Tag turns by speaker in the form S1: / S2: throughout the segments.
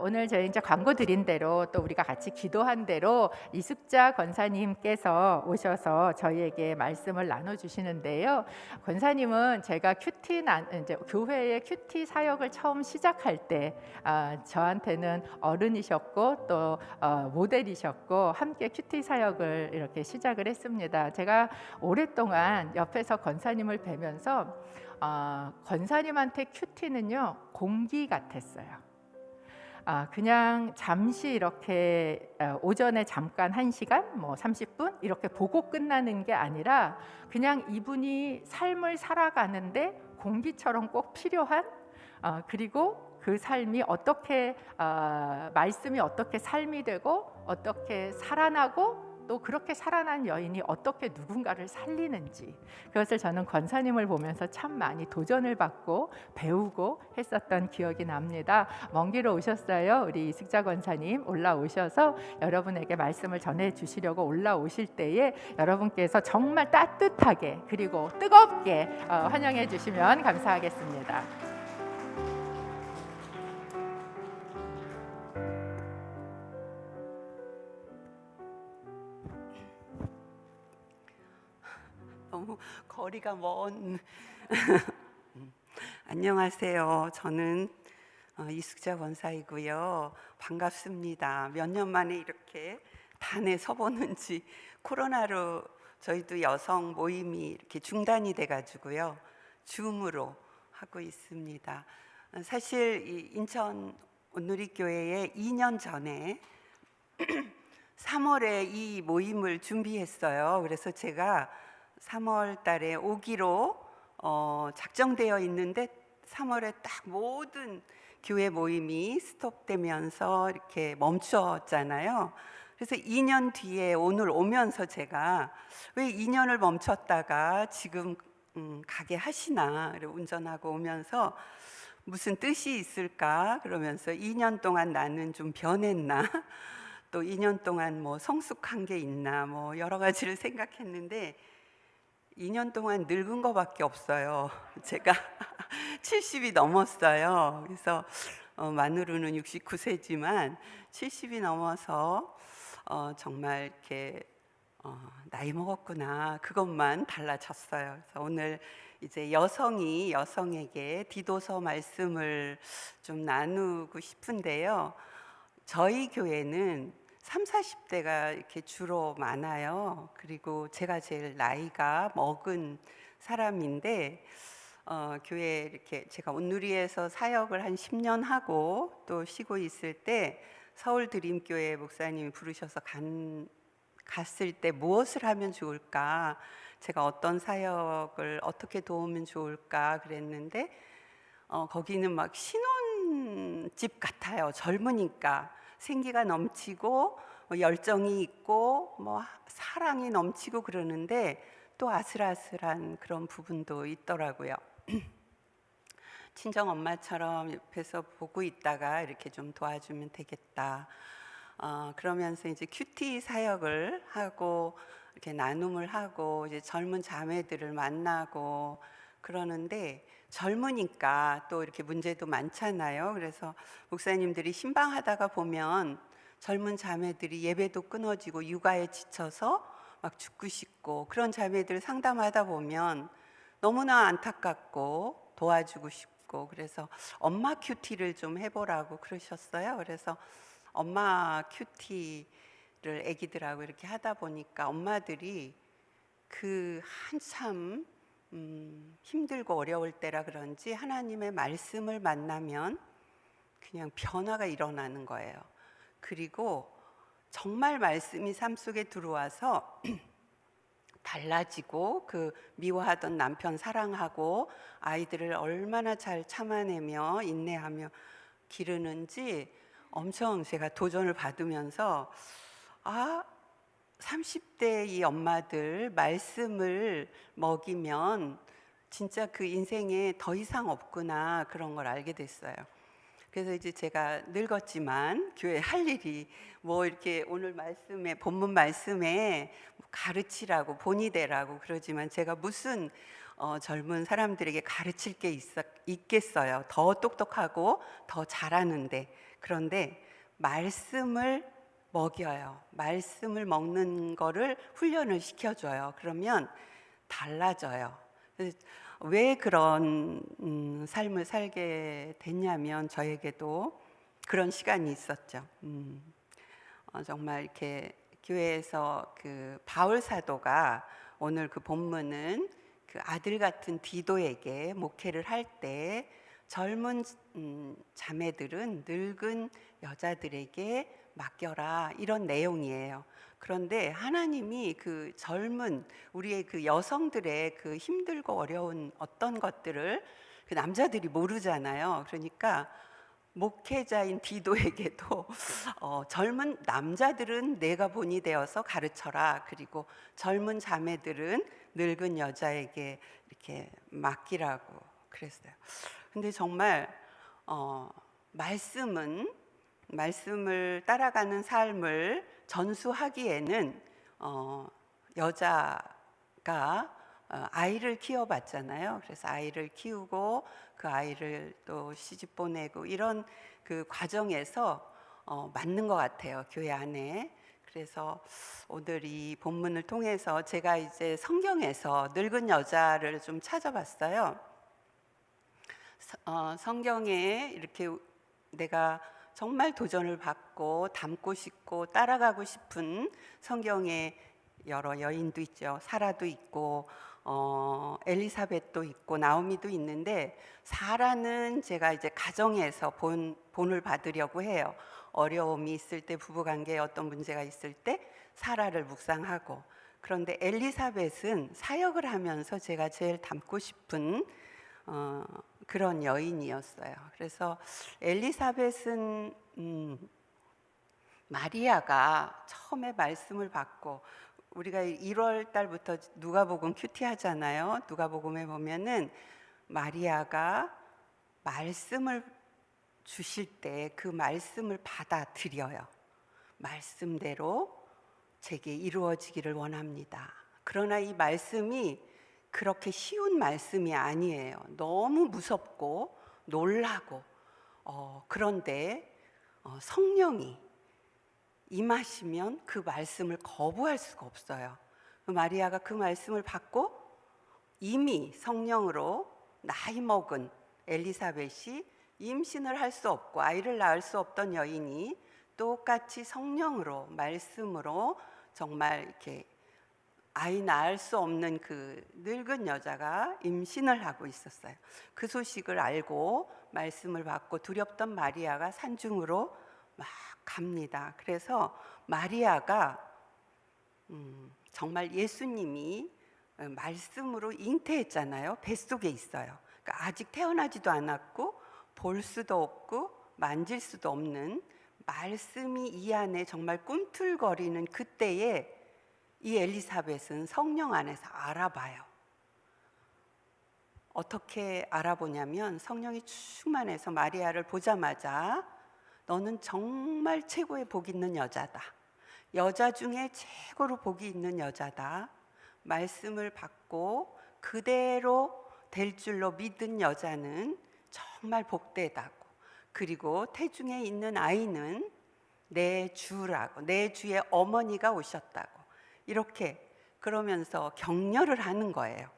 S1: 오늘 저희 이제 광고 드린 대로 또 우리가 같이 기도한 대로 이숙자 권사님께서 오셔서 저희에게 말씀을 나눠 주시는데요. 권사님은 제가 이제 교회의 큐티 사역을 처음 시작할 때 저한테는 어른이셨고 또 모델이셨고 함께 큐티 사역을 이렇게 시작을 했습니다. 제가 오랫동안 옆에서 권사님을 뵈면서 권사님한테 큐티는요 공기 같았어요. 그냥 잠시 이렇게 오전에 잠깐 1시간 뭐 30분 이렇게 보고 끝나는 게 아니라 그냥 이분이 삶을 살아가는데 공기처럼 꼭 필요한 그리고 그 삶이 어떻게 말씀이 어떻게 삶이 되고 어떻게 살아나고 또 그렇게 살아난 여인이 어떻게 누군가를 살리는지 그것을 저는 권사님을 보면서 참 많이 도전을 받고 배우고 했었던 기억이 납니다. 먼 길 오셨어요. 우리 이숙자 권사님 올라오셔서 여러분에게 말씀을 전해 주시려고 올라오실 때에 여러분께서 정말 따뜻하게 그리고 뜨겁게 환영해 주시면 감사하겠습니다.
S2: 너무 거리가 먼 안녕하세요. 저는 이숙자 권사이고요. 반갑습니다. 몇 년 만에 이렇게 단에 서보는지 코로나로 저희도 여성 모임이 이렇게 중단이 돼가지고요. 줌으로 하고 있습니다. 사실 이 인천 온누리교회에 2년 전에 3월에 이 모임을 준비했어요. 그래서 제가 3월 달에 오기로 작정되어 있는데 3월에 딱 모든 교회 모임이 스톱되면서 이렇게 멈추었잖아요. 그래서 2년 뒤에 오늘 오면서 제가 왜 2년을 멈췄다가 지금 가게 하시나 운전하고 오면서 무슨 뜻이 있을까 그러면서 2년 동안 나는 좀 변했나 또 2년 동안 뭐 성숙한 게 있나 뭐 여러 가지를 생각했는데 2년 동안 늙은 거밖에 없어요. 제가 70이 넘었어요. 그래서 만으로는 69세지만 70이 넘어서 정말 이렇게 나이 먹었구나 그것만 달라졌어요. 그래서 오늘 이제 여성이 여성에게 디도서 말씀을 좀 나누고 싶은데요. 저희 교회는 30, 40대가 이렇게 주로 많아요. 그리고 제가 제일 나이가 먹은 사람인데 교회 이렇게 제가 온누리에서 사역을 한 10년 하고 또 쉬고 있을 때 서울 드림교회 목사님이 부르셔서 갔을 때 무엇을 하면 좋을까? 제가 어떤 사역을 어떻게 도우면 좋을까 그랬는데 거기는 막 신혼집 같아요. 젊으니까 생기가 넘치고 열정이 있고 뭐 사랑이 넘치고 그러는데 또 아슬아슬한 그런 부분도 있더라고요. 친정 엄마처럼 옆에서 보고 있다가 이렇게 좀 도와주면 되겠다. 그러면서 이제 큐티 사역을 하고 이렇게 나눔을 하고 이제 젊은 자매들을 만나고 그러는데 젊으니까 또 이렇게 문제도 많잖아요. 그래서 목사님들이 신방하다가 보면 젊은 자매들이 예배도 끊어지고 육아에 지쳐서 막 죽고 싶고 그런 자매들 상담하다 보면 너무나 안타깝고 도와주고 싶고 그래서 엄마 큐티를 좀 해보라고 그러셨어요. 그래서 엄마 큐티를 애기들하고 이렇게 하다 보니까 엄마들이 그 한참 힘들고 어려울 때라 그런지 하나님의 말씀을 만나면 그냥 변화가 일어나는 거예요. 그리고 정말 말씀이 삶 속에 들어와서 달라지고 그 미워하던 남편 사랑하고 아이들을 얼마나 잘 참아내며 인내하며 기르는지 엄청 제가 도전을 받으면서 30대 이 엄마들 말씀을 먹이면 진짜 그 인생에 더 이상 없구나 그런 걸 알게 됐어요. 그래서 이제 제가 늙었지만 교회 할 일이 뭐 이렇게 오늘 말씀에 본문 말씀에 가르치라고 본이 되라고 그러지만 제가 무슨 젊은 사람들에게 가르칠 게 있겠어요. 더 똑똑하고 더 잘하는데. 그런데 말씀을 먹여요. 말씀을 먹는 거를 훈련을 시켜줘요. 그러면 달라져요. 왜 그런 삶을 살게 됐냐면 저에게도 그런 시간이 있었죠. 정말 이렇게 교회에서 그 바울 사도가 오늘 그 본문은 그 아들 같은 디도에게 목회를 할 때 젊은 자매들은 늙은 여자들에게 맡겨라 이런 내용이에요. 그런데 하나님이 그 젊은 우리의 그 여성들의 그 힘들고 어려운 어떤 것들을 그 남자들이 모르잖아요. 그러니까 목회자인 디도에게도 젊은 남자들은 내가 본이 되어서 가르쳐라. 그리고 젊은 자매들은 늙은 여자에게 이렇게 맡기라고 그랬어요. 근데 정말 말씀을 따라가는 삶을 전수하기에는 여자가 아이를 키워봤잖아요. 그래서 아이를 키우고 그 아이를 또 시집 보내고 이런 그 과정에서 맞는 것 같아요, 교회 안에. 그래서 오늘 이 본문을 통해서 제가 이제 성경에서 늙은 여자를 좀 찾아봤어요. 성경에 이렇게 내가 정말 도전을 받고 닮고 싶고 따라가고 싶은 성경에 여러 여인도 있죠. 사라도 있고 엘리사벳도 있고 나오미도 있는데, 사라는 제가 이제 가정에서 본을 받으려고 해요. 어려움이 있을 때, 부부관계에 어떤 문제가 있을 때 사라를 묵상하고, 그런데 엘리사벳은 사역을 하면서 제가 제일 닮고 싶은 그런 여인이었어요. 그래서 엘리사벳은 마리아가 처음에 말씀을 받고, 우리가 1월 달부터 누가복음 큐티 하잖아요. 누가복음에 보면은 마리아가 말씀을 주실 때 그 말씀을 받아들여요. 말씀대로 제게 이루어지기를 원합니다. 그러나 이 말씀이 그렇게 쉬운 말씀이 아니에요. 너무 무섭고 놀라고 그런데 성령이 임하시면 그 말씀을 거부할 수가 없어요. 마리아가 그 말씀을 받고 이미 성령으로 나이 먹은 엘리사벳이 임신을 할 수 없고 아이를 낳을 수 없던 여인이 똑같이 성령으로 말씀으로 정말 이렇게 아이 낳을 수 없는 그 늙은 여자가 임신을 하고 있었어요. 그 소식을 알고 말씀을 받고 두렵던 마리아가 산중으로 막 갑니다. 그래서 마리아가 정말 예수님이 말씀으로 잉태했잖아요. 뱃속에 있어요. 그러니까 아직 태어나지도 않았고 볼 수도 없고 만질 수도 없는 말씀이 이 안에 정말 꿈틀거리는 그때에 이 엘리사벳은 성령 안에서 알아봐요. 어떻게 알아보냐면 성령이 충만해서 마리아를 보자마자 너는 정말 최고의 복 있는 여자다. 여자 중에 최고로 복이 있는 여자다. 말씀을 받고 그대로 될 줄로 믿은 여자는 정말 복되다고. 그리고 태중에 있는 아이는 내 주라고, 내 주의 어머니가 오셨다고. 이렇게 그러면서 격려를 하는 거예요.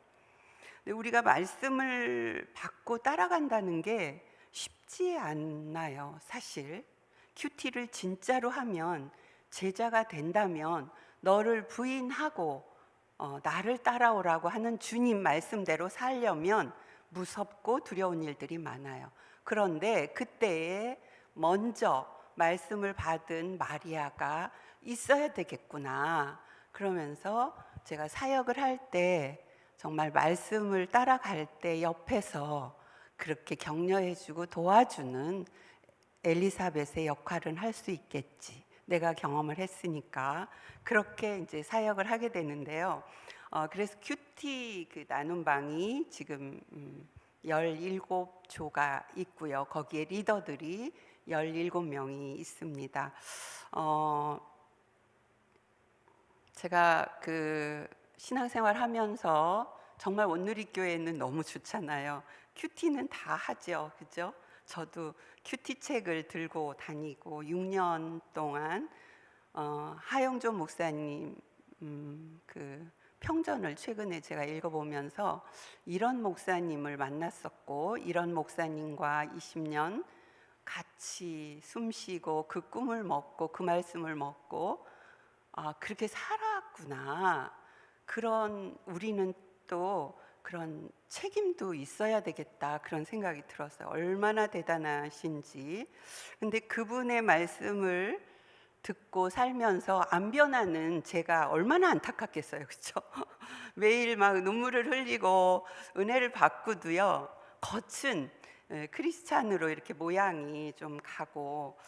S2: 근데 우리가 말씀을 받고 따라간다는 게 쉽지 않나요? 사실 큐티를 진짜로 하면, 제자가 된다면 너를 부인하고 나를 따라오라고 하는 주님 말씀대로 살려면 무섭고 두려운 일들이 많아요. 그런데 그때에 먼저 말씀을 받은 마리아가 있어야 되겠구나. 그러면서 제가 사역을 할 때 정말 말씀을 따라갈 때 옆에서 그렇게 격려해주고 도와주는 엘리사벳의 역할은 할 수 있겠지. 내가 경험을 했으니까 그렇게 이제 사역을 하게 되는데요. 그래서 큐티 그 나눔방이 지금 17조가 있고요. 거기에 리더들이 17명이 있습니다. 제가 그 신앙생활 하면서 정말 온누리교회는 너무 좋잖아요. 큐티는 다 하죠, 그죠? 저도 큐티 책을 들고 다니고 6년 동안 하영조 목사님 그 평전을 최근에 제가 읽어보면서 이런 목사님을 만났었고, 이런 목사님과 20년 같이 숨쉬고 그 꿈을 먹고 그 말씀을 먹고, 그렇게 살아왔구나. 그런 우리는 또 그런 책임도 있어야 되겠다, 그런 생각이 들었어요. 얼마나 대단하신지. 근데 그분의 말씀을 듣고 살면서 안 변하는 제가 얼마나 안타깝겠어요, 그렇죠? 매일 막 눈물을 흘리고 은혜를 받고도요, 겉은 크리스찬으로 이렇게 모양이 좀 가고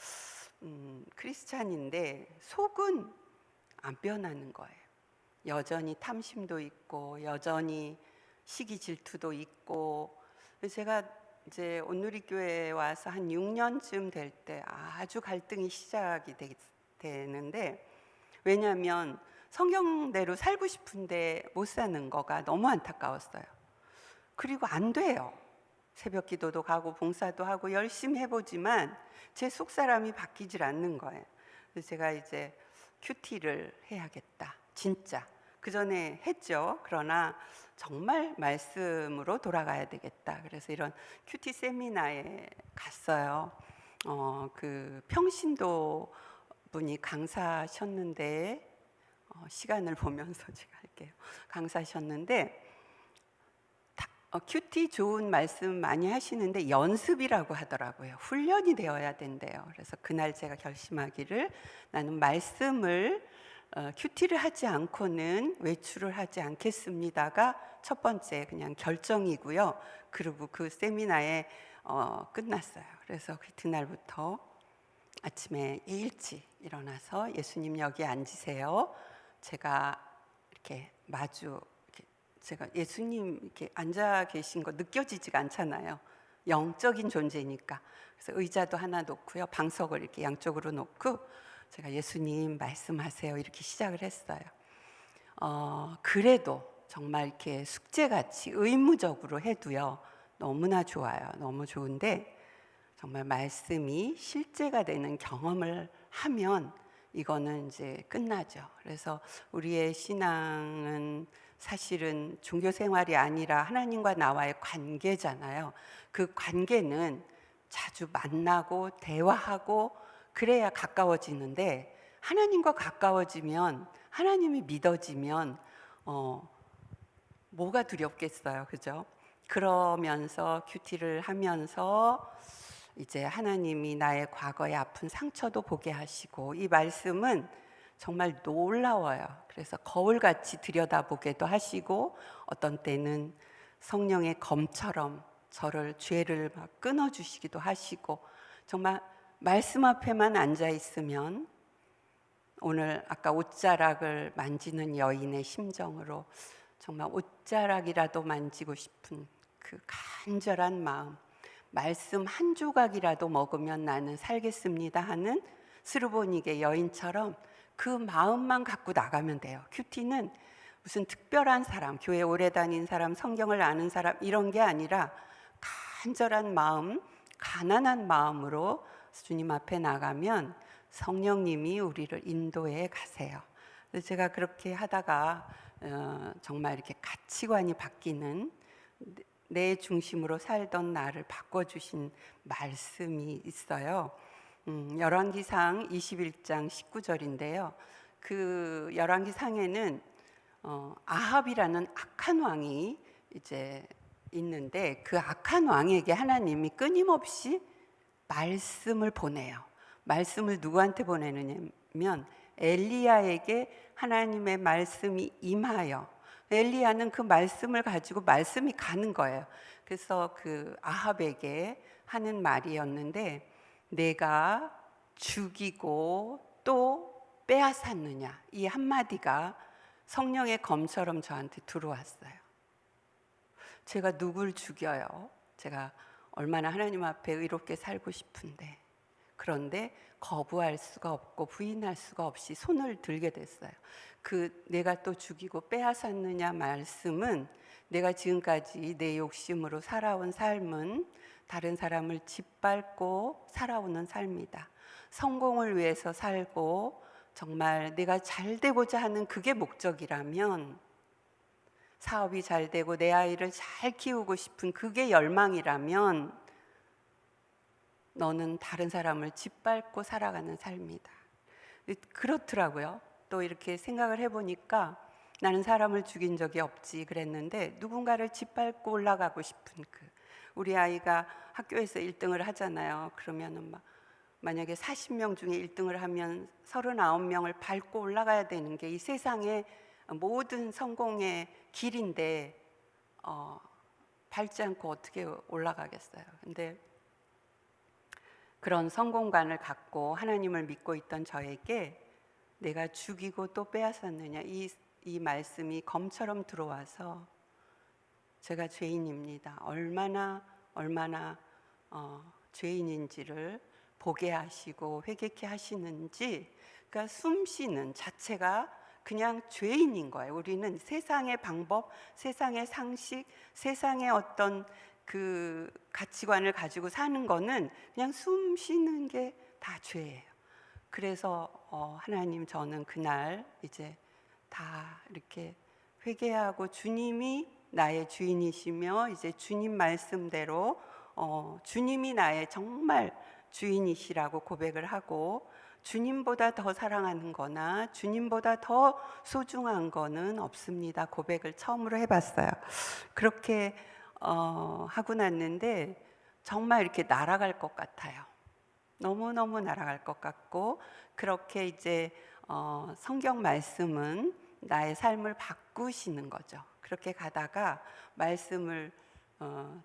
S2: 크리스찬인데 속은 안 변하는 거예요. 여전히 탐심도 있고 여전히 시기 질투도 있고. 제가 이제 온누리교회에 와서 한 6년쯤 될 때 아주 갈등이 시작이 되는데, 왜냐하면 성경대로 살고 싶은데 못 사는 거가 너무 안타까웠어요. 그리고 안 돼요. 새벽 기도도 가고 봉사도 하고 열심히 해보지만 제 속사람이 바뀌질 않는 거예요. 그래서 제가 이제 큐티를 해야겠다, 진짜. 그 전에 했죠. 그러나 정말 말씀으로 돌아가야 되겠다. 그래서 이런 큐티 세미나에 갔어요. 그 평신도 분이 강사하셨는데, 시간을 보면서 제가 할게요. 강사하셨는데 큐티 좋은 말씀 많이 하시는데 연습이라고 하더라고요. 훈련이 되어야 된대요. 그래서 그날 제가 결심하기를, 나는 말씀을 큐티를 하지 않고는 외출을 하지 않겠습니다가 첫 번째 그냥 결정이고요. 그리고 그 세미나에 끝났어요. 그래서 그날부터 아침에 일찍 일어나서 예수님 여기 앉으세요. 제가 이렇게 제가 예수님 이렇게 앉아 계신 거 느껴지지가 않잖아요. 영적인 존재니까. 그래서 의자도 하나 놓고요, 방석을 이렇게 양쪽으로 놓고 제가 예수님 말씀하세요 이렇게 시작을 했어요. 그래도 정말 이렇게 숙제같이 의무적으로 해도요, 너무나 좋아요. 너무 좋은데 정말 말씀이 실제가 되는 경험을 하면 이거는 이제 끝나죠. 그래서 우리의 신앙은 사실은 종교 생활이 아니라 하나님과 나와의 관계잖아요. 그 관계는 자주 만나고 대화하고 그래야 가까워지는데, 하나님과 가까워지면, 하나님이 믿어지면 뭐가 두렵겠어요, 그죠? 그러면서 큐티를 하면서 이제 하나님이 나의 과거의 아픈 상처도 보게 하시고, 이 말씀은 정말 놀라워요. 그래서 거울같이 들여다보게도 하시고, 어떤 때는 성령의 검처럼 저를, 죄를 막 끊어주시기도 하시고, 정말 말씀 앞에만 앉아 있으면, 오늘 아까 옷자락을 만지는 여인의 심정으로 정말 옷자락이라도 만지고 싶은 그 간절한 마음, 말씀 한 조각이라도 먹으면 나는 살겠습니다 하는 스르보닉의 여인처럼 그 마음만 갖고 나가면 돼요. 큐티는 무슨 특별한 사람, 교회 오래 다닌 사람, 성경을 아는 사람 이런 게 아니라 간절한 마음, 가난한 마음으로 주님 앞에 나가면 성령님이 우리를 인도해 가세요. 그래서 제가 그렇게 하다가 정말 이렇게 가치관이 바뀌는, 내 중심으로 살던 나를 바꿔주신 말씀이 있어요. 열왕기상 21장 19절인데요. 그 열왕기상에는 아합이라는 악한 왕이 이제 있는데, 그 악한 왕에게 하나님이 끊임없이 말씀을 보내요. 말씀을 누구한테 보내느냐면 엘리야에게 하나님의 말씀이 임하여, 엘리야는 그 말씀을 가지고 말씀이 가는 거예요. 그래서 그 아합에게 하는 말이었는데, 내가 죽이고 또 빼앗았느냐, 이 한마디가 성령의 검처럼 저한테 들어왔어요. 제가 누굴 죽여요? 제가 얼마나 하나님 앞에 의롭게 살고 싶은데, 그런데 거부할 수가 없고 부인할 수가 없이 손을 들게 됐어요. 그 내가 또 죽이고 빼앗았느냐 말씀은 내가 지금까지 내 욕심으로 살아온 삶은 다른 사람을 짓밟고 살아오는 삶이다. 성공을 위해서 살고 정말 내가 잘 되고자 하는 그게 목적이라면, 사업이 잘 되고 내 아이를 잘 키우고 싶은 그게 열망이라면 너는 다른 사람을 짓밟고 살아가는 삶이다. 그렇더라고요. 또 이렇게 생각을 해보니까 나는 사람을 죽인 적이 없지 그랬는데, 누군가를 짓밟고 올라가고 싶은 우리 아이가 학교에서 1등을 하잖아요. 그러면은 만약에 40명 중에 1등을 하면 39명을 밟고 올라가야 되는 게 이 세상의 모든 성공의 길인데 밟지 않고 어떻게 올라가겠어요. 근데 그런 성공관을 갖고 하나님을 믿고 있던 저에게 내가 죽이고 또 빼앗았느냐, 이 말씀이 검처럼 들어와서 제가 죄인입니다. 얼마나 죄인인지를 보게 하시고 회개케 하시는지, 그러니까 숨 쉬는 자체가 그냥 죄인인 거예요. 우리는 세상의 방법, 세상의 상식, 세상의 어떤 그 가치관을 가지고 사는 거는 그냥 숨 쉬는 게 다 죄예요. 그래서 하나님, 저는 그날 이제 다 이렇게 회개하고 주님이 나의 주인이시며 이제 주님 말씀대로 주님이 나의 정말 주인이시라고 고백을 하고, 주님보다 더 사랑하는 거나 주님보다 더 소중한 거는 없습니다 고백을 처음으로 해봤어요. 그렇게 하고 났는데 정말 이렇게 날아갈 것 같아요. 너무너무 날아갈 것 같고, 그렇게 이제 성경 말씀은 나의 삶을 바꾸시는 거죠. 그렇게 가다가 말씀을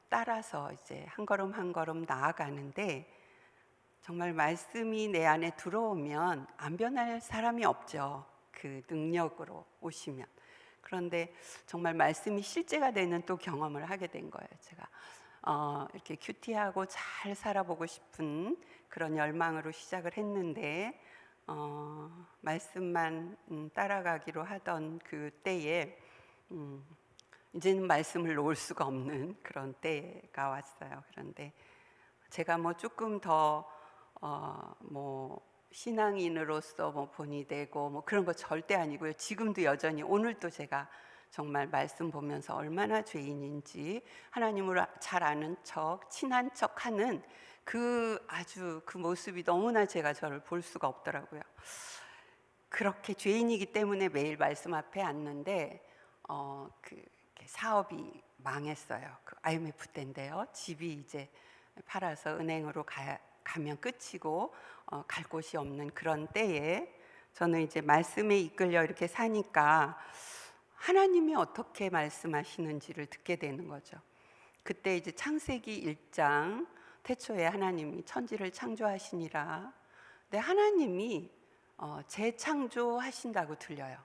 S2: 따라서 이제 한 걸음 한 걸음 나아가는데, 정말 말씀이 내 안에 들어오면 안 변할 사람이 없죠. 그 능력으로 오시면. 그런데 정말 말씀이 실제가 되는 또 경험을 하게 된 거예요. 제가 이렇게 큐티하고 잘 살아보고 싶은 그런 열망으로 시작을 했는데, 말씀만 따라가기로 하던 그 때에 이제는 말씀을 놓을 수가 없는 그런 때가 왔어요. 그런데 제가 조금 더 신앙인으로서 본이 되고 그런 거 절대 아니고요. 지금도 여전히, 오늘도 제가 정말 말씀 보면서 얼마나 죄인인지 하나님을 잘 아는 척, 친한 척 하는 아주 그 모습이 너무나 제가 저를 볼 수가 없더라고요. 그렇게 죄인이기 때문에 매일 말씀 앞에 앉는데 사업이 망했어요. 그 IMF 때인데요. 집이 이제 팔아서 은행으로 가면 끝이고 갈 곳이 없는 그런 때에 저는 이제 말씀에 이끌려 이렇게 사니까 하나님이 어떻게 말씀하시는지를 듣게 되는 거죠. 그때 이제 창세기 1장 태초에 하나님이 천지를 창조하시니라. 근데 하나님이 재창조하신다고 들려요.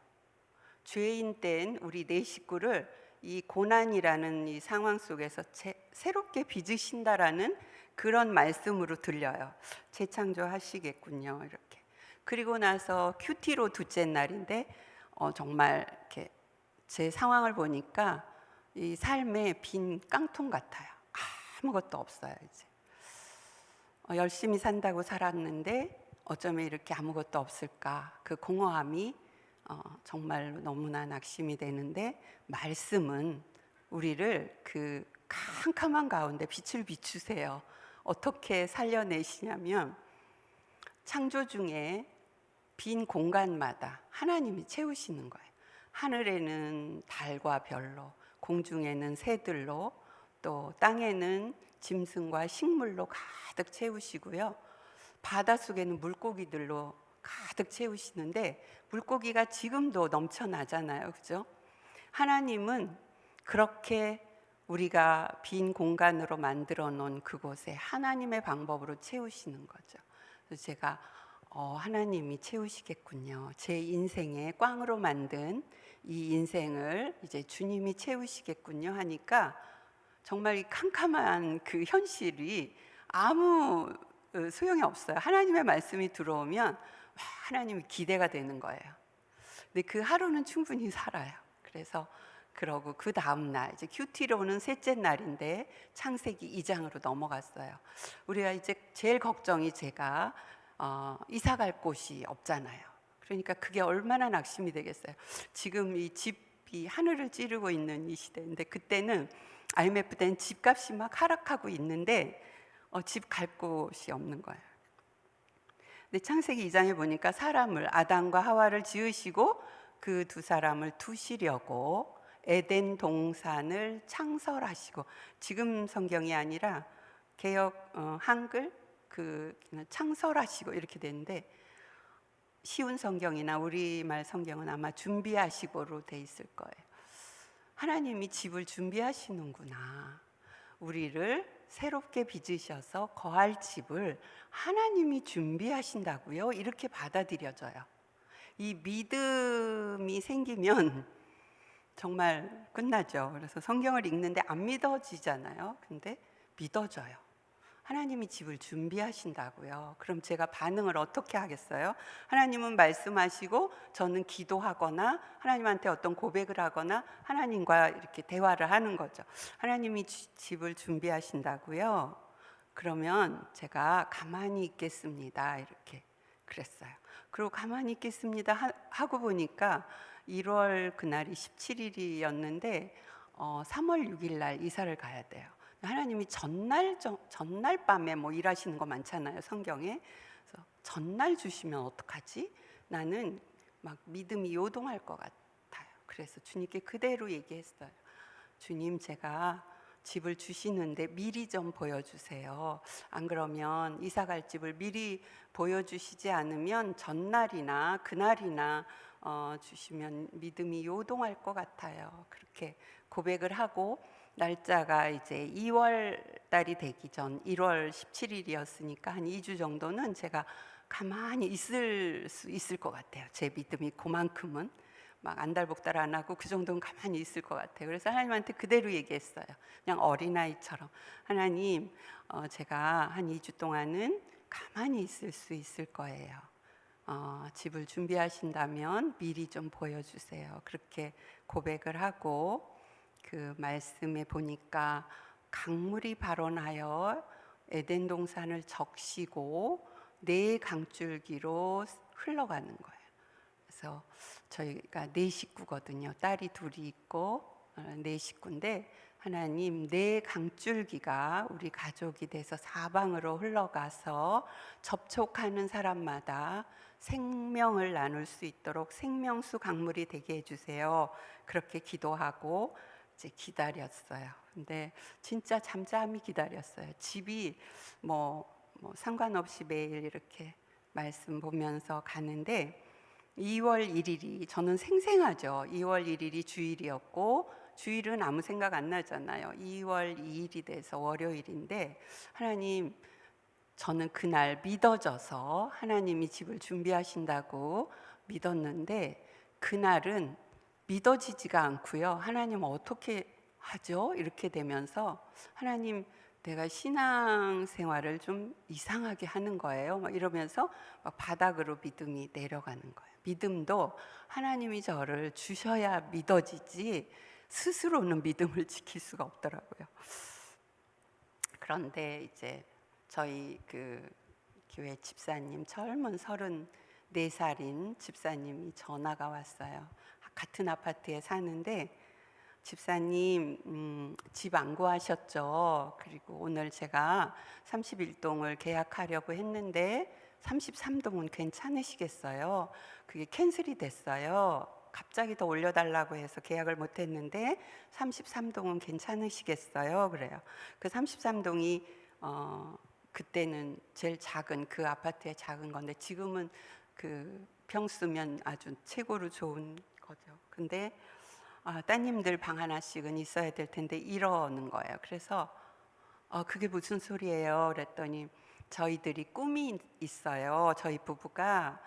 S2: 죄인 된 우리 네 식구를 이 고난이라는 이 상황 속에서 새롭게 빚으신다라는 그런 말씀으로 들려요. 재창조하시겠군요, 이렇게. 그리고 나서 큐티로 둘째 날인데 정말 이렇게 제 상황을 보니까 이 삶의 빈 깡통 같아요. 아무것도 없어요. 이제 열심히 산다고 살았는데 어쩌면 이렇게 아무것도 없을까, 그 공허함이 정말 너무나 낙심이 되는데, 말씀은 우리를 그 캄캄한 가운데 빛을 비추세요. 어떻게 살려내시냐면, 창조 중에 빈 공간마다 하나님이 채우시는 거예요. 하늘에는 달과 별로, 공중에는 새들로, 또 땅에는 짐승과 식물로 가득 채우시고요. 바닷속에는 물고기들로 가득 채우시는데, 물고기가 지금도 넘쳐나잖아요, 그죠? 하나님은 그렇게 우리가 빈 공간으로 만들어 놓은 그곳에 하나님의 방법으로 채우시는 거죠. 그래서 제가 하나님이 채우시겠군요. 제 인생에 꽝으로 만든 이 인생을 이제 주님이 채우시겠군요 하니까 정말 이 캄캄한 그 현실이 아무 소용이 없어요. 하나님의 말씀이 들어오면 하나님이 기대가 되는 거예요. 근데 그 하루는 충분히 살아요. 그래서 그러고 그 다음 날 이제 큐티로는 셋째 날인데 창세기 2장으로 넘어갔어요. 우리가 이제 제일 걱정이 제가 이사 갈 곳이 없잖아요. 그러니까 그게 얼마나 낙심이 되겠어요. 지금 이 집이 하늘을 찌르고 있는 이 시대인데, 그때는 IMF 때는 집값이 막 하락하고 있는데 집 갈 곳이 없는 거예요. 근데 창세기 2장에 보니까 사람을, 아담과 하와를 지으시고 그 두 사람을 두시려고 에덴 동산을 창설하시고, 지금 성경이 아니라 개역 한글 창설하시고 이렇게 되는데, 쉬운 성경이나 우리말 성경은 아마 준비하시고로 돼 있을 거예요. 하나님이 집을 준비하시는구나. 우리를 새롭게 빚으셔서 거할 집을 하나님이 준비하신다고요? 이렇게 받아들여져요. 이 믿음이 생기면 정말 끝나죠. 그래서 성경을 읽는데 안 믿어지잖아요. 근데 믿어져요. 하나님이 집을 준비하신다고요. 그럼 제가 반응을 어떻게 하겠어요? 하나님은 말씀하시고 저는 기도하거나 하나님한테 어떤 고백을 하거나 하나님과 이렇게 대화를 하는 거죠. 하나님이 집을 준비하신다고요. 그러면 제가 가만히 있겠습니다. 이렇게 그랬어요. 그리고 가만히 있겠습니다 하고 보니까 1월 그날이 17일이었는데 3월 6일 날 이사를 가야 돼요. 하나님이 전날 밤에 뭐 일하시는 거 많잖아요, 성경에. 그래서 전날 주시면 어떡하지? 나는 막 믿음이 요동할 것 같아요. 그래서 주님께 그대로 얘기했어요. 주님, 제가 집을 주시는데 미리 좀 보여주세요. 안 그러면 이사 갈 집을 미리 보여주시지 않으면 전날이나 그날이나 주시면 믿음이 요동할 것 같아요. 그렇게 고백을 하고, 날짜가 이제 2월 달이 되기 전 1월 17일이었으니까 한 2주 정도는 제가 가만히 있을 수 있을 것 같아요. 제 믿음이 그만큼은 막 안달복달 안 하고 그 정도는 가만히 있을 것 같아요. 그래서 하나님한테 그대로 얘기했어요. 그냥 어린아이처럼. 하나님, 제가 한 2주 동안은 가만히 있을 수 있을 거예요. 집을 준비하신다면 미리 좀 보여주세요. 그렇게 고백을 하고, 그 말씀에 보니까 강물이 발원하여 에덴 동산을 적시고 네 강줄기로 흘러가는 거예요. 그래서 저희가 네 식구거든요. 딸이 둘이 있고 네 식구인데, 하나님 네 강줄기가 우리 가족이 돼서 사방으로 흘러가서 접촉하는 사람마다 생명을 나눌 수 있도록 생명수 강물이 되게 해주세요. 그렇게 기도하고 이제 기다렸어요. 근데 진짜 잠잠히 기다렸어요. 집이 뭐 상관없이 매일 이렇게 말씀 보면서 가는데, 2월 1일이 저는 생생하죠. 2월 1일이 주일이었고, 주일은 아무 생각 안 나잖아요. 2월 2일이 돼서 월요일인데, 하나님, 저는 그날 믿어져서 하나님이 집을 준비하신다고 믿었는데, 그날은 믿어지지가 않고요. 하나님 어떻게 하죠? 이렇게 되면서, 하나님, 내가 신앙생활을 좀 이상하게 하는 거예요. 막 이러면서 막 바닥으로 믿음이 내려가는 거예요. 믿음도 하나님이 저를 주셔야 믿어지지 스스로는 믿음을 지킬 수가 없더라고요. 그런데 이제 저희 그 교회 집사님, 젊은 34살인 집사님이 전화가 왔어요. 같은 아파트에 사는데, 집사님 집 안 구하셨죠? 그리고 오늘 제가 31동을 계약하려고 했는데 33동은 괜찮으시겠어요? 그게 캔슬이 됐어요. 갑자기 더 올려달라고 해서 계약을 못했는데 33동은 괜찮으시겠어요? 그래요. 그 33동이 그때는 제일 작은, 그 아파트의 작은 건데 지금은 그 평수면 아주 최고로 좋은 거죠. 근데 따님들 방 하나씩은 있어야 될 텐데 이러는 거예요. 그래서 그게 무슨 소리예요? 그랬더니 저희들이 꿈이 있어요. 저희 부부가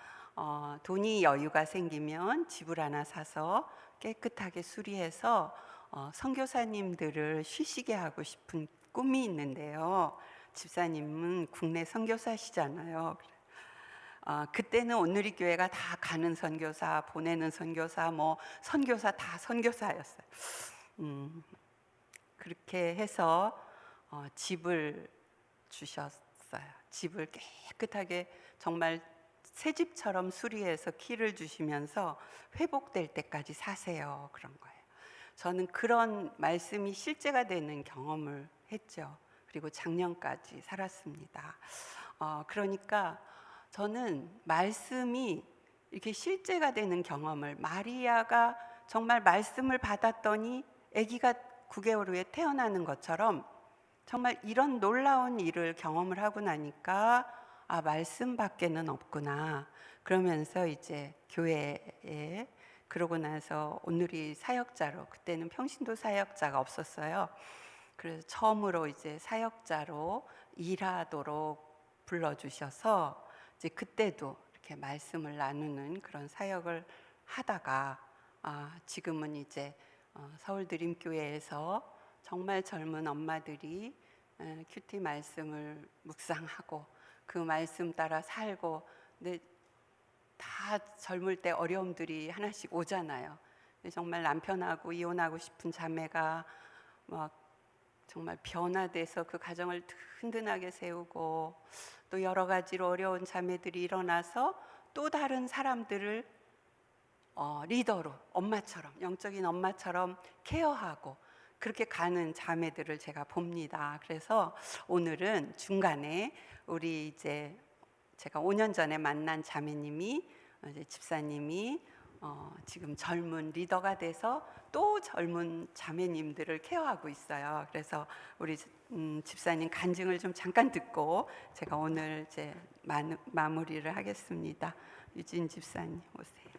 S2: 돈이 여유가 생기면 집을 하나 사서 깨끗하게 수리해서 선교사님들을 쉬시게 하고 싶은 꿈이 있는데요. 집사님은 국내 선교사시잖아요. 그때는 온누리 교회가 다 가는 선교사, 보내는 선교사, 뭐 선교사 다 선교사였어요. 그렇게 해서 집을 주셨어요. 집을 깨끗하게 정말 새 집처럼 수리해서 키를 주시면서 회복될 때까지 사세요. 그런 거예요. 저는 그런 말씀이 실제가 되는 경험을 했죠. 그리고 작년까지 살았습니다. 그러니까 저는 말씀이 이렇게 실제가 되는 경험을, 마리아가 정말 말씀을 받았더니 아기가 9개월 후에 태어나는 것처럼 정말 이런 놀라운 일을 경험을 하고 나니까 말씀밖에는 없구나. 그러면서 이제 교회에, 그러고 나서 온누리 사역자로, 그때는 평신도 사역자가 없었어요. 그래서 처음으로 이제 사역자로 일하도록 불러주셔서 이제 그때도 이렇게 말씀을 나누는 그런 사역을 하다가 지금은 이제 서울 드림교회에서 정말 젊은 엄마들이 큐티 말씀을 묵상하고 그 말씀 따라 살고, 근데 다 젊을 때 어려움들이 하나씩 오잖아요. 근데 정말 남편하고 이혼하고 싶은 자매가 막 정말 변화돼서 그 가정을 든든하게 세우고, 또 여러 가지로 어려운 자매들이 일어나서 또 다른 사람들을 리더로, 엄마처럼, 영적인 엄마처럼 케어하고 그렇게 가는 자매들을 제가 봅니다. 그래서 오늘은 중간에 우리 이제 제가 5년 전에 만난 자매님이, 이제 집사님이 지금 젊은 리더가 돼서 또 젊은 자매님들을 케어하고 있어요. 그래서 우리 집사님 간증을 좀 잠깐 듣고 제가 오늘 이제 마무리를 하겠습니다. 유진 집사님 오세요.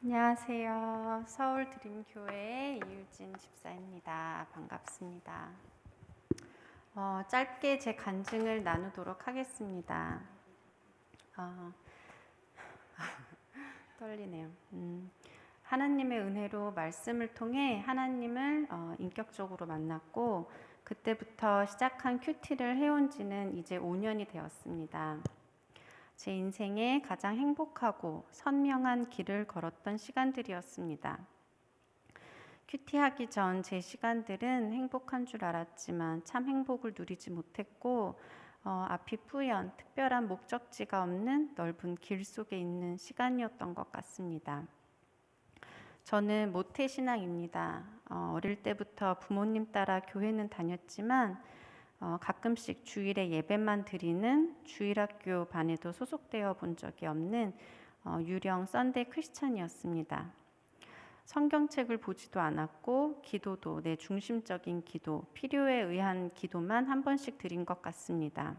S3: 안녕하세요. 서울 드림교회의 이유진 집사입니다. 반갑습니다. 짧게 제 간증을 나누도록 하겠습니다. 떨리네요. 하나님의 은혜로 말씀을 통해 하나님을 인격적으로 만났고, 그때부터 시작한 큐티를 해온 지는 이제 5년이 되었습니다. 제 인생에 가장 행복하고 선명한 길을 걸었던 시간들이었습니다. 큐티하기 전 제 시간들은 행복한 줄 알았지만 참 행복을 누리지 못했고, 앞이 뿌연 특별한 목적지가 없는 넓은 길 속에 있는 시간이었던 것 같습니다. 저는 모태신앙입니다. 어릴 때부터 부모님 따라 교회는 다녔지만 가끔씩 주일에 예배만 드리는 주일학교 반에도 소속되어 본 적이 없는 유령 썬데이 크리스찬이었습니다. 성경책을 보지도 않았고, 기도도 내 중심적인 기도, 필요에 의한 기도만 한 번씩 드린 것 같습니다.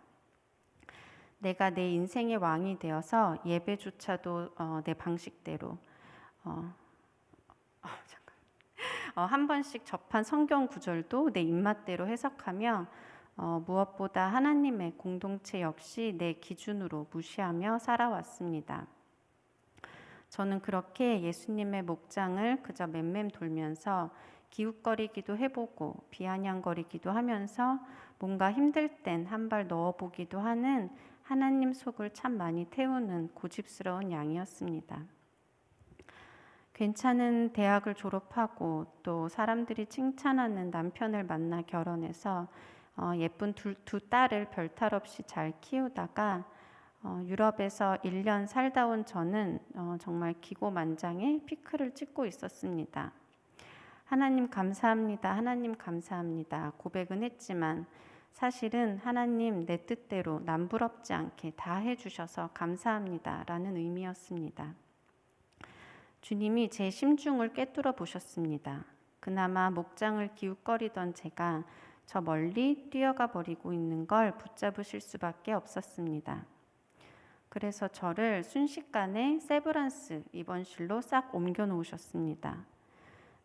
S3: 내가 내 인생의 왕이 되어서 예배조차도 내 방식대로 한 번씩 접한 성경 구절도 내 입맛대로 해석하며, 무엇보다 하나님의 공동체 역시 내 기준으로 무시하며 살아왔습니다. 저는 그렇게 예수님의 목장을 그저 맴맴 돌면서 기웃거리기도 해보고 비아냥거리기도 하면서 뭔가 힘들 땐 한 발 넣어보기도 하는 하나님 속을 참 많이 태우는 고집스러운 양이었습니다. 괜찮은 대학을 졸업하고 또 사람들이 칭찬하는 남편을 만나 결혼해서 예쁜 두 딸을 별탈 없이 잘 키우다가 유럽에서 1년 살다 온 저는 정말 기고만장의 피크를 찍고 있었습니다. 하나님 감사합니다. 하나님 감사합니다. 고백은 했지만 사실은 하나님 내 뜻대로 남부럽지 않게 다 해주셔서 감사합니다 라는 의미였습니다. 주님이 제 심중을 꿰뚫어 보셨습니다. 그나마 목장을 기웃거리던 제가 저 멀리 뛰어가 버리고 있는 걸 붙잡으실 수밖에 없었습니다. 그래서 저를 순식간에 세브란스 입원실로 싹 옮겨 놓으셨습니다.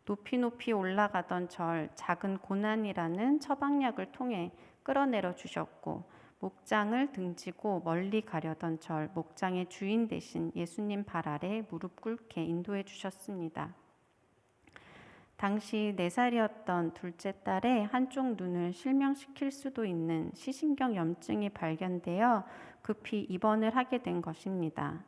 S3: 높이 높이 올라가던 절 작은 고난이라는 처방약을 통해 끌어내려 주셨고, 목장을 등지고 멀리 가려던 절, 목장의 주인 대신 예수님 발 아래 무릎 꿇게 인도해 주셨습니다. 당시 4살이었던 둘째 딸의 한쪽 눈을 실명시킬 수도 있는 시신경 염증이 발견되어 급히 입원을 하게 된 것입니다.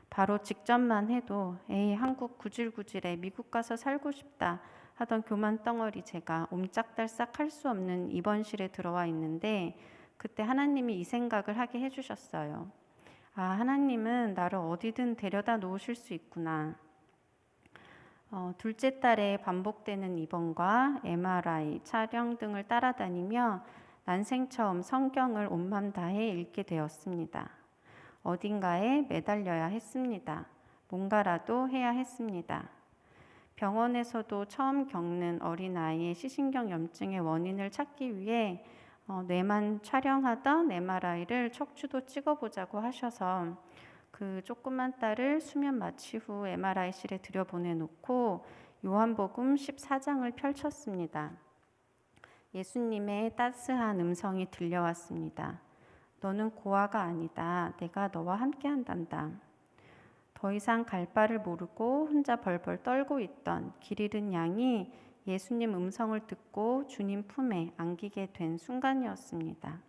S3: 바로 직전만 해도 에이 한국 구질구질해 미국 가서 살고 싶다 하던 교만 덩어리 제가 옴짝달싹 할 수 없는 입원실에 들어와 있는데 그때 하나님이 이 생각을 하게 해주셨어요. 아, 하나님은 나를 어디든 데려다 놓으실 수 있구나. 둘째 딸의 반복되는 입원과 MRI, 촬영 등을 따라다니며 난생 처음 성경을 온맘 다해 읽게 되었습니다. 어딘가에 매달려야 했습니다. 뭔가라도 해야 했습니다. 병원에서도 처음 겪는 어린아이의 시신경 염증의 원인을 찾기 위해 뇌만 촬영하던 MRI를 척추도 찍어보자고 하셔서 그 조그만 딸을 수면 마취 후 MRI실에 들여보내놓고 요한복음 14장을 펼쳤습니다. 예수님의 따스한 음성이 들려왔습니다. 너는 고아가 아니다. 내가 너와 함께 한단다. 더 이상 갈 바를 모르고 혼자 벌벌 떨고 있던 길 잃은 양이 예수님 음성을 듣고 주님 품에 안기게 된 순간이었습니다.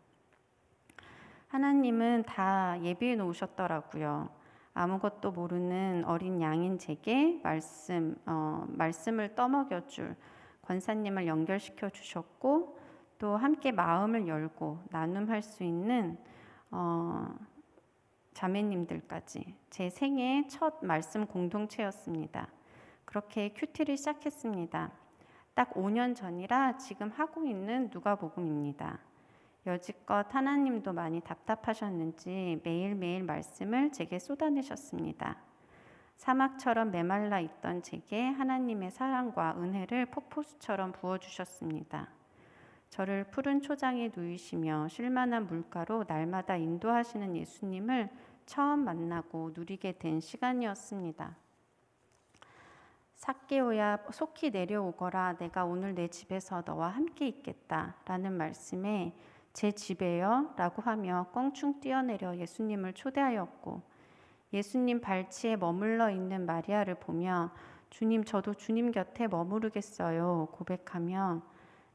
S3: 하나님은 다 예비해 놓으셨더라고요. 아무것도 모르는 어린 양인 제게 말씀을 떠먹여줄 권사님을 연결시켜 주셨고 또 함께 마음을 열고 나눔할 수 있는 자매님들까지 제 생애 첫 말씀 공동체였습니다. 그렇게 큐티를 시작했습니다. 딱 5년 전이라 지금 하고 있는 누가복음입니다. 여지껏 하나님도 많이 답답하셨는지 매일매일 말씀을 제게 쏟아내셨습니다. 사막처럼 메말라 있던 제게 하나님의 사랑과 은혜를 폭포수처럼 부어주셨습니다. 저를 푸른 초장에 누이시며 쉴만한 물가로 날마다 인도하시는 예수님을 처음 만나고 누리게 된 시간이었습니다. 삭개오야 속히 내려오거라 내가 오늘 내 집에서 너와 함께 있겠다 라는 말씀에 제 집에요 라고 하며 껑충 뛰어내려 예수님을 초대하였고 예수님 발치에 머물러 있는 마리아를 보며 주님 저도 주님 곁에 머무르겠어요 고백하며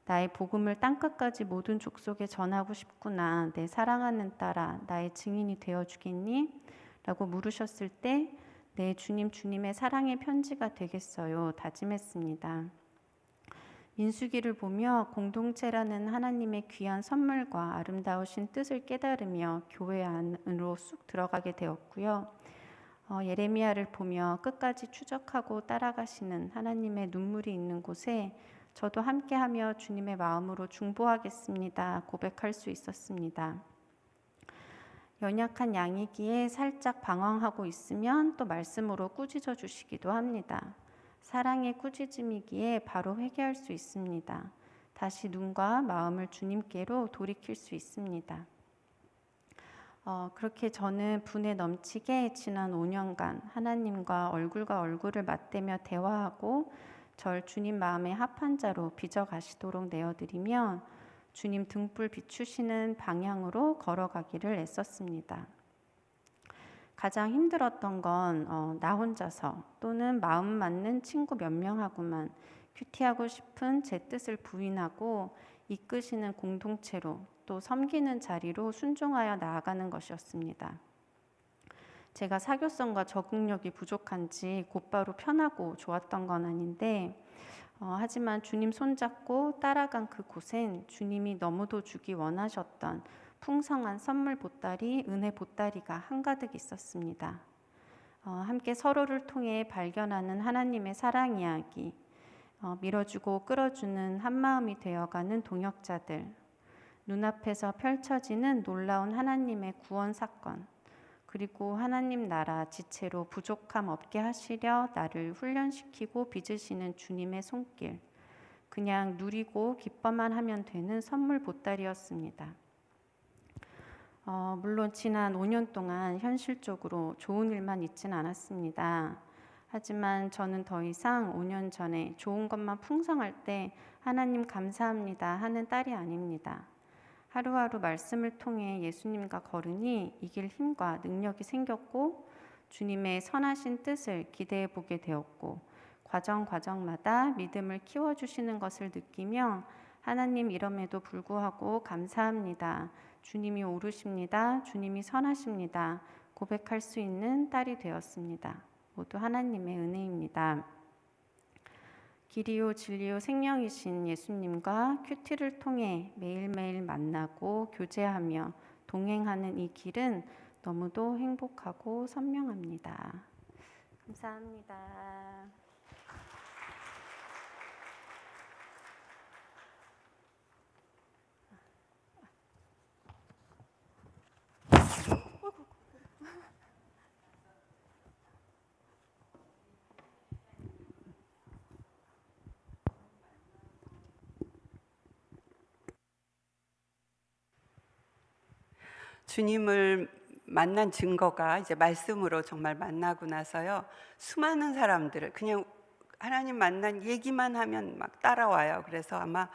S3: 나의 복음을 땅끝까지 모든 족속에 전하고 싶구나 내 사랑하는 딸아 나의 증인이 되어주겠니? 라고 물으셨을 때 네 주님의 사랑의 편지가 되겠어요 다짐했습니다. 민수기를 보며 공동체라는 하나님의 귀한 선물과 아름다우신 뜻을 깨달으며 교회 안으로 쑥 들어가게 되었고요. 예레미야를 보며 끝까지 추적하고 따라가시는 하나님의 눈물이 있는 곳에 저도 함께하며 주님의 마음으로 중보하겠습니다. 고백할 수 있었습니다. 연약한 양이기에 살짝 방황하고 있으면 또 말씀으로 꾸짖어 주시기도 합니다. 사랑의 꾸짖음이기에 바로 회개할 수 있습니다. 다시 눈과 마음을 주님께로 돌이킬 수 있습니다. 그렇게 저는 분에 넘치게 지난 5년간 하나님과 얼굴을 맞대며 대화하고 절 주님 마음의 합한 자로 빚어가시도록 내어드리며 주님 등불 비추시는 방향으로 걸어가기를 애썼습니다. 가장 힘들었던 건 나 혼자서 또는 마음 맞는 친구 몇 명하고만 큐티하고 싶은 제 뜻을 부인하고 이끄시는 공동체로 또 섬기는 자리로 순종하여 나아가는 것이었습니다. 제가 사교성과 적응력이 부족한지 곧바로 편하고 좋았던 건 아닌데 하지만 주님 손잡고 따라간 그곳엔 주님이 너무도 주기 원하셨던 풍성한 선물 보따리, 은혜 보따리가 한가득 있었습니다. 함께 서로를 통해 발견하는 하나님의 사랑 이야기, 밀어주고 끌어주는 한마음이 되어가는 동역자들, 눈앞에서 펼쳐지는 놀라운 하나님의 구원 사건, 그리고 하나님 나라 지체로 부족함 없게 하시려 나를 훈련시키고 빚으시는 주님의 손길, 그냥 누리고 기뻐만 하면 되는 선물 보따리였습니다. 물론 지난 5년 동안 현실적으로 좋은 일만 있진 않았습니다. 하지만 저는 더 이상 5년 전에 좋은 것만 풍성할 때 하나님 감사합니다 하는 딸이 아닙니다. 하루하루 말씀을 통해 예수님과 걸으니 이길 힘과 능력이 생겼고 주님의 선하신 뜻을 기대해 보게 되었고 과정마다 믿음을 키워주시는 것을 느끼며 하나님 이름에도 불구하고 감사합니다. 주님이 옳으십니다. 주님이 선하십니다. 고백할 수 있는 딸이 되었습니다. 모두 하나님의 은혜입니다. 길이요 진리요 생명이신 예수님과 큐티를 통해 매일매일 만나고 교제하며 동행하는 이 길은 너무도 행복하고 선명합니다. 감사합니다.
S2: 주님을 만난 증거가 이제 말씀으로 정말 만나고 나서요, 수많은 사람들을 그냥 하나님 만난 얘기만 하면 막 따라와요. 그래서 아마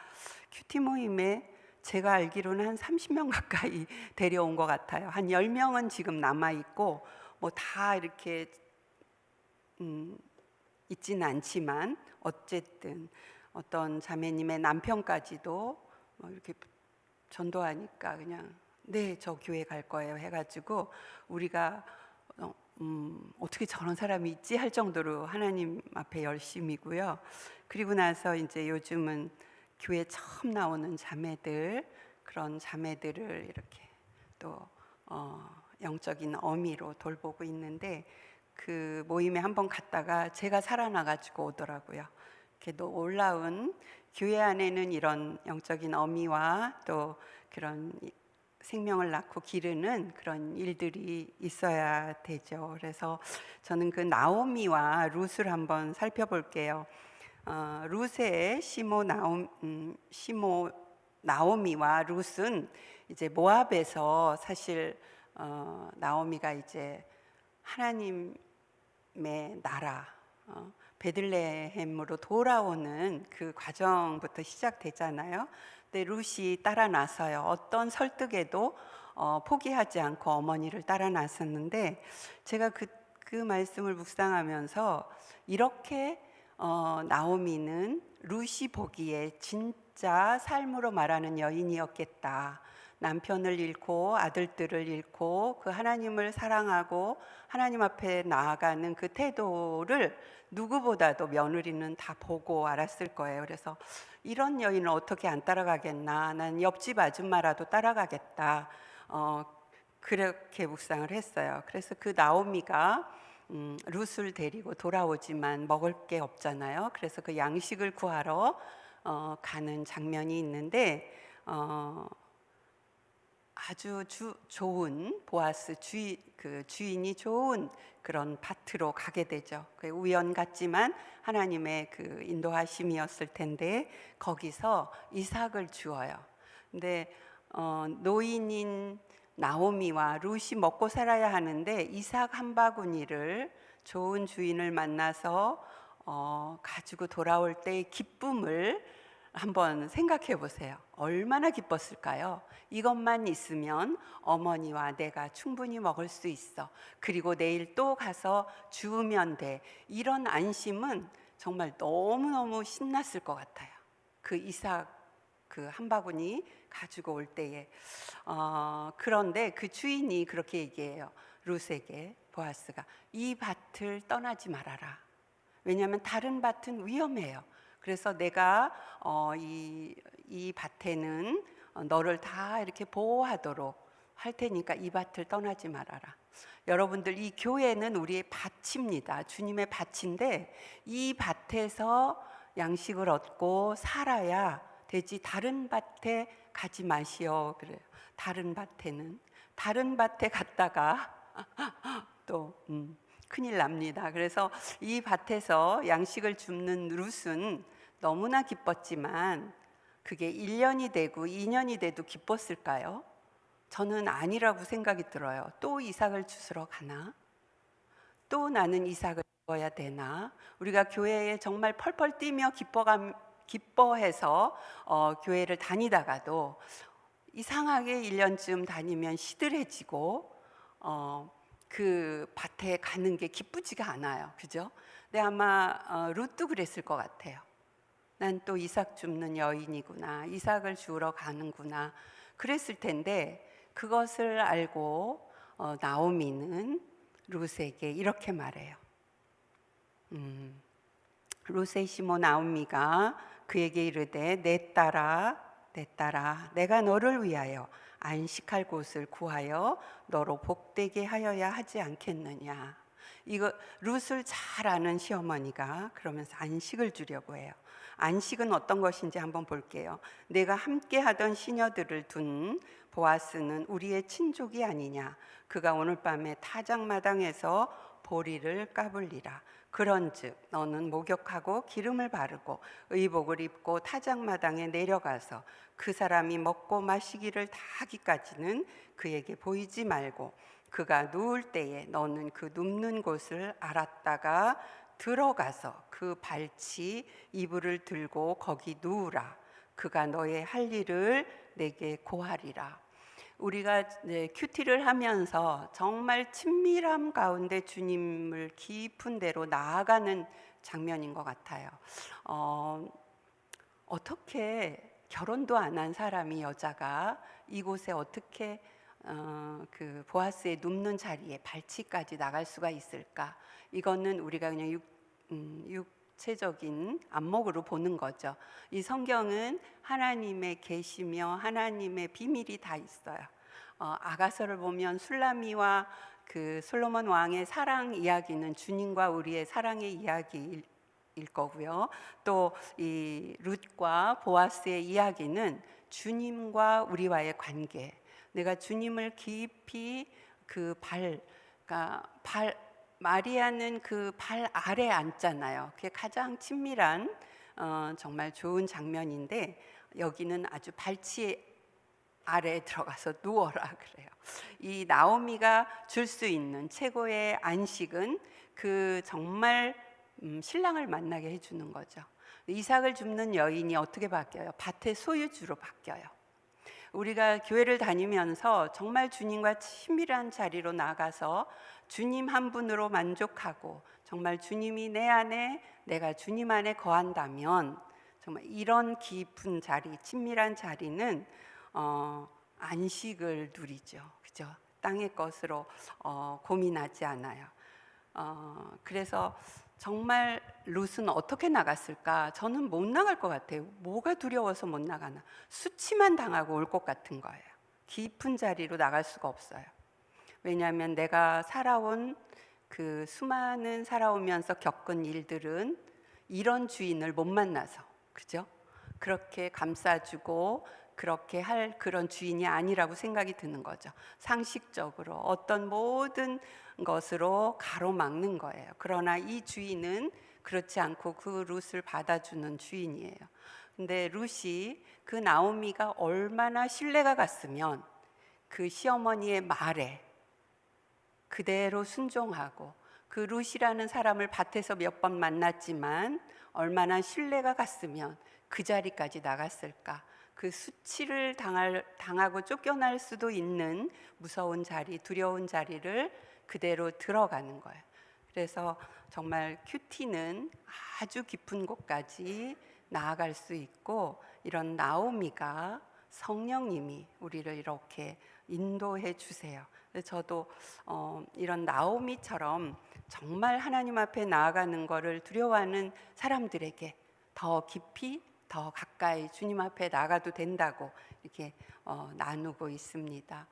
S2: 큐티 모임에 제가 알기로는 한 30명 가까이 데려온 것 같아요. 한 10명은 지금 남아있고 뭐 다 이렇게 있지는 않지만 어쨌든 어떤 자매님의 남편까지도 뭐 이렇게 전도하니까 그냥 네, 저 교회 갈 거예요 해가지고 우리가 어떻게 저런 사람이 있지 할 정도로 하나님 앞에 열심이고요. 그리고 나서 이제 요즘은 교회 처음 나오는 자매들, 그런 자매들을 이렇게 또 영적인 어미로 돌보고 있는데, 그 모임에 한번 갔다가 제가 살아나가지고 오더라고요. 이렇게 놀라운, 교회 안에는 이런 영적인 어미와 또 그런 생명을 낳고 기르는 그런 일들이 있어야 되죠. 그래서 저는 그 나오미와 룻을 한번 살펴볼게요. 룻의 시모 나오미와 룻은 이제 모압에서 사실 나오미가 이제 하나님의 나라 베들레헴으로 돌아오는 그 과정부터 시작되잖아요. 근데 룻이 따라 나서요. 어떤 설득에도 포기하지 않고 어머니를 따라 나섰는데, 제가 그 말씀을 묵상하면서 이렇게 나오미는 룻이 보기에 진짜 삶으로 말하는 여인이었겠다. 남편을 잃고 아들들을 잃고 그 하나님을 사랑하고 하나님 앞에 나아가는 그 태도를 누구보다도 며느리는 다 보고 알았을 거예요. 그래서 이런 여인을 어떻게 안 따라가겠나, 난 옆집 아줌마라도 따라가겠다, 그렇게 묵상을 했어요. 그래서 그 나오미가 룻을 데리고 돌아오지만 먹을 게 없잖아요. 그래서 그 양식을 구하러 가는 장면이 있는데, 아주 좋은 보아스 주인이 좋은 그런 밭으로 가게 되죠. 그 우연 같지만 하나님의 그 인도하심이었을 텐데, 거기서 이삭을 주어요. 근데 노인인 나오미와 룻이 먹고 살아야 하는데, 이삭 한 바구니를 좋은 주인을 만나서 가지고 돌아올 때의 기쁨을 한번 생각해 보세요. 얼마나 기뻤을까요? 이것만 있으면 어머니와 내가 충분히 먹을 수 있어. 그리고 내일 또 가서 주우면 돼. 이런 안심은 정말 너무너무 신났을 것 같아요. 그 이삭 그 한 바구니 가지고 올 때에. 그런데 그 주인이 그렇게 얘기해요. 룻에게, 보아스가 이 밭을 떠나지 말아라. 왜냐하면 다른 밭은 위험해요. 그래서 내가 이 밭에는 너를 다 이렇게 보호하도록 할 테니까 이 밭을 떠나지 말아라. 여러분들, 이 교회는 우리의 밭입니다. 주님의 밭인데 이 밭에서 양식을 얻고 살아야 되지 다른 밭에 가지 마시오. 그래요. 다른 밭에 갔다가 또 큰일 납니다. 그래서 이 밭에서 양식을 줍는 룻은 너무나 기뻤지만 그게 1년이 되고 2년이 돼도 기뻤을까요? 저는 아니라고 생각이 들어요. 또 이삭을 주스러 가나? 또 나는 이삭을 줘야 되나? 우리가 교회에 정말 펄펄 뛰며 기뻐해서 교회를 다니다가도 이상하게 1년쯤 다니면 시들해지고 그 밭에 가는 게 기쁘지가 않아요. 그죠? 근데 아마 룻도 그랬을 것 같아요. 난 또 이삭 줍는 여인이구나, 이삭을 주우러 가는구나 그랬을 텐데, 그것을 알고 나오미는 룻에게 이렇게 말해요. 룻의 시모 나오미가 그에게 이르되 내 딸아 내가 너를 위하여 안식할 곳을 구하여 너로 복되게 하여야 하지 않겠느냐. 이거 룻을 잘 아는 시어머니가 그러면서 안식을 주려고 해요. 안식은 어떤 것인지 한번 볼게요. 내가 함께 하던 시녀들을 둔 보아스는 우리의 친족이 아니냐. 그가 오늘 밤에 타작마당에서 보리를 까불리라. 그런즉 너는 목욕하고 기름을 바르고 의복을 입고 타작마당에 내려가서 그 사람이 먹고 마시기를 다 하기까지는 그에게 보이지 말고 그가 누울 때에 너는 그 눕는 곳을 알았다가 들어가서 그 발치 이불을 들고 거기 누우라. 그가 너의 할 일을 내게 고하리라. 우리가 큐티를 하면서 정말 친밀함 가운데 주님을 깊은 데로 나아가는 장면인 것 같아요. 어떻게 결혼도 안 한 사람이, 여자가 이곳에 어떻게 그 보아스의 눕는 자리에 발치까지 나갈 수가 있을까? 이거는 우리가 그냥 육체적인 안목으로 보는 거죠. 이 성경은 하나님의 계시며 하나님의 비밀이 다 있어요. 아가서를 보면 술라미와 그 솔로몬 왕의 사랑 이야기는 주님과 우리의 사랑의 이야기일 거고요. 또 이 룻과 보아스의 이야기는 주님과 우리와의 관계. 내가 주님을 깊이 그 마리아는 그 발 아래 앉잖아요. 그게 가장 친밀한 정말 좋은 장면인데, 여기는 아주 발치 아래에 들어가서 누워라 그래요. 이 나오미가 줄 수 있는 최고의 안식은 그 정말 신랑을 만나게 해주는 거죠. 이삭을 줍는 여인이 어떻게 바뀌어요? 밭의 소유주로 바뀌어요. 우리가 교회를 다니면서 정말 주님과 친밀한 자리로 나가서 주님 한 분으로 만족하고 정말 주님이 내 안에, 내가 주님 안에 거한다면 정말 이런 깊은 자리, 친밀한 자리는 안식을 누리죠. 그죠? 땅의 것으로 고민하지 않아요. 그래서 정말 룻은 어떻게 나갔을까? 저는 못 나갈 것 같아요. 뭐가 두려워서 못 나가나? 수치만 당하고 올 것 같은 거예요. 깊은 자리로 나갈 수가 없어요. 왜냐하면 내가 살아온 그 수많은 살아오면서 겪은 일들은 이런 주인을 못 만나서, 그죠? 그렇게 감싸주고 그렇게 할 그런 주인이 아니라고 생각이 드는 거죠. 상식적으로 어떤 모든 것으로 가로막는 거예요. 그러나 이 주인은 그렇지 않고 그 룻을 받아주는 주인이에요. 근데 룻이 그 나오미가 얼마나 신뢰가 갔으면 그 시어머니의 말에 그대로 순종하고, 그 룻이라는 사람을 밭에서 몇 번 만났지만 얼마나 신뢰가 갔으면 그 자리까지 나갔을까. 그 수치를 당하고 쫓겨날 수도 있는 무서운 자리, 두려운 자리를 그대로 들어가는 거예요. 그래서 정말 큐티는 아주 깊은 곳까지 나아갈 수 있고, 이런 나오미가 성령님이 우리를 이렇게 인도해 주세요. 저도 이런 나오미처럼 정말 하나님 앞에 나아가는 것을 두려워하는 사람들에게 더 깊이, 더 가까이 주님 앞에 나가도 된다고 이렇게 나누고 있습니다.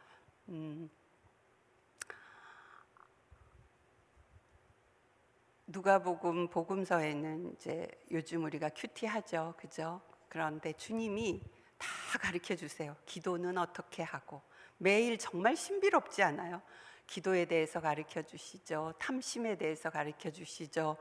S2: 누가복음 복음서에는 이제 요즘 우리가 큐티하죠, 그죠? 그런데 주님이 다 가르쳐 주세요. 기도는 어떻게 하고, 매일 정말 신비롭지 않아요? 기도에 대해서 가르쳐 주시죠. 탐심에 대해서 가르쳐 주시죠.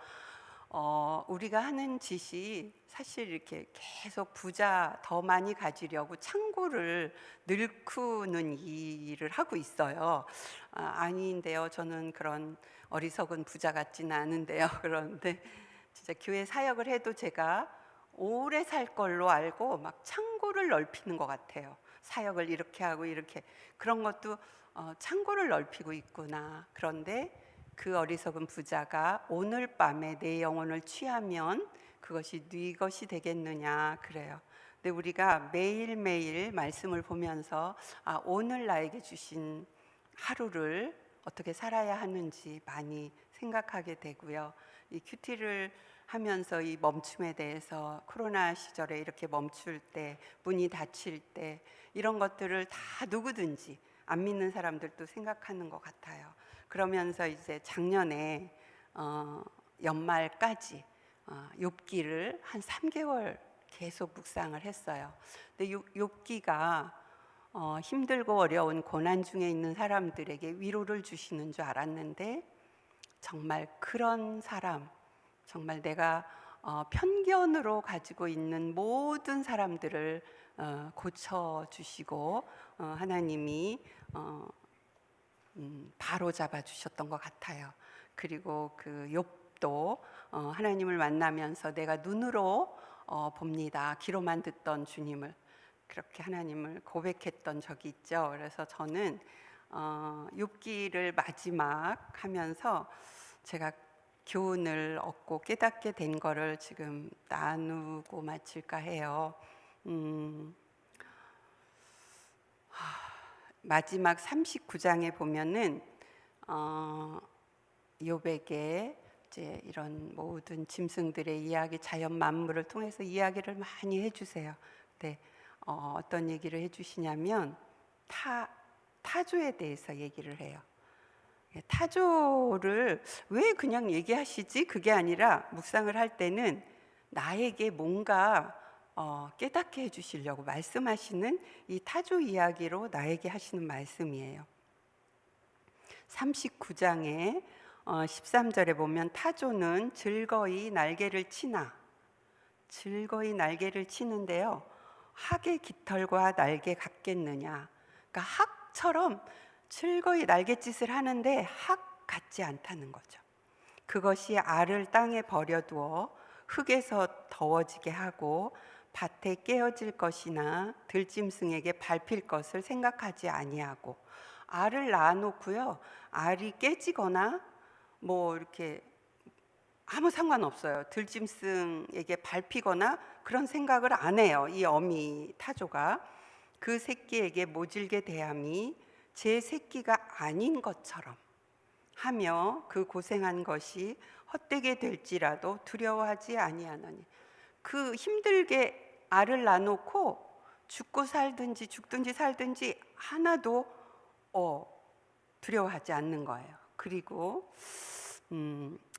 S2: 우리가 하는 짓이 사실 이렇게 계속 부자 더 많이 가지려고 창고를 늙히는 일을 하고 있어요. 아닌데요. 저는 그런 어리석은 부자 같지는 않은데요. 그런데 진짜 교회 사역을 해도 제가 오래 살 걸로 알고 막 창고를 넓히는 것 같아요. 사역을 이렇게 하고 이렇게 그런 것도 창고를 넓히고 있구나. 그런데 그 어리석은 부자가 오늘 밤에 내 영혼을 취하면 그것이 네 것이 되겠느냐 그래요. 근데 우리가 매일매일 말씀을 보면서 오늘 나에게 주신 하루를 어떻게 살아야 하는지 많이 생각하게 되고요. 이 큐티를 하면서 이 멈춤에 대해서 코로나 시절에 이렇게 멈출 때, 문이 닫힐 때 이런 것들을 다 누구든지 안 믿는 사람들도 생각하는 것 같아요. 그러면서 이제 작년에 연말까지 욥기를 한 3개월 계속 묵상을 했어요. 근데 욥기가 힘들고 어려운 고난 중에 있는 사람들에게 위로를 주시는 줄 알았는데 정말 그런 사람, 정말 내가 편견으로 가지고 있는 모든 사람들을 고쳐주시고 하나님이 바로 잡아주셨던 것 같아요. 그리고 그 욥도 하나님을 만나면서 내가 눈으로 봅니다. 귀로만 듣던 주님을 그렇게 하나님을 고백했던 적이 있죠. 그래서 저는 욥기를 마지막 하면서 제가 교훈을 얻고 깨닫게 된 거를 지금 나누고 마칠까 해요. 마지막 39장에 보면은 욥에게 이제 이런 모든 짐승들의 이야기, 자연 만물을 통해서 이야기를 많이 해주세요. 네, 어떤 얘기를 해주시냐면 타조에 대해서 얘기를 해요. 타조를 왜 그냥 얘기하시지? 그게 아니라 묵상을 할 때는 나에게 뭔가 깨닫게 해주시려고 말씀하시는 이 타조 이야기로 나에게 하시는 말씀이에요. 39장에 13절에 보면 타조는 즐거이 날개를 치는데요. 학의 깃털과 날개 같겠느냐. 그러니까 학처럼 즐거이 날갯짓을 하는데 학 같지 않다는 거죠. 그것이 알을 땅에 버려두어 흙에서 더워지게 하고 밭에 깨어질 것이나 들짐승에게 밟힐 것을 생각하지 아니하고 알을 낳아놓고요. 알이 깨지거나 뭐 이렇게 아무 상관없어요. 들짐승에게 밟히거나 그런 생각을 안 해요. 이 어미 타조가 그 새끼에게 모질게 대함이 제 새끼가 아닌 것처럼 하며 그 고생한 것이 헛되게 될지라도 두려워하지 아니하나니. 그 힘들게 알을 낳아놓고 죽고 살든지 죽든지 살든지 하나도 두려워하지 않는 거예요. 그리고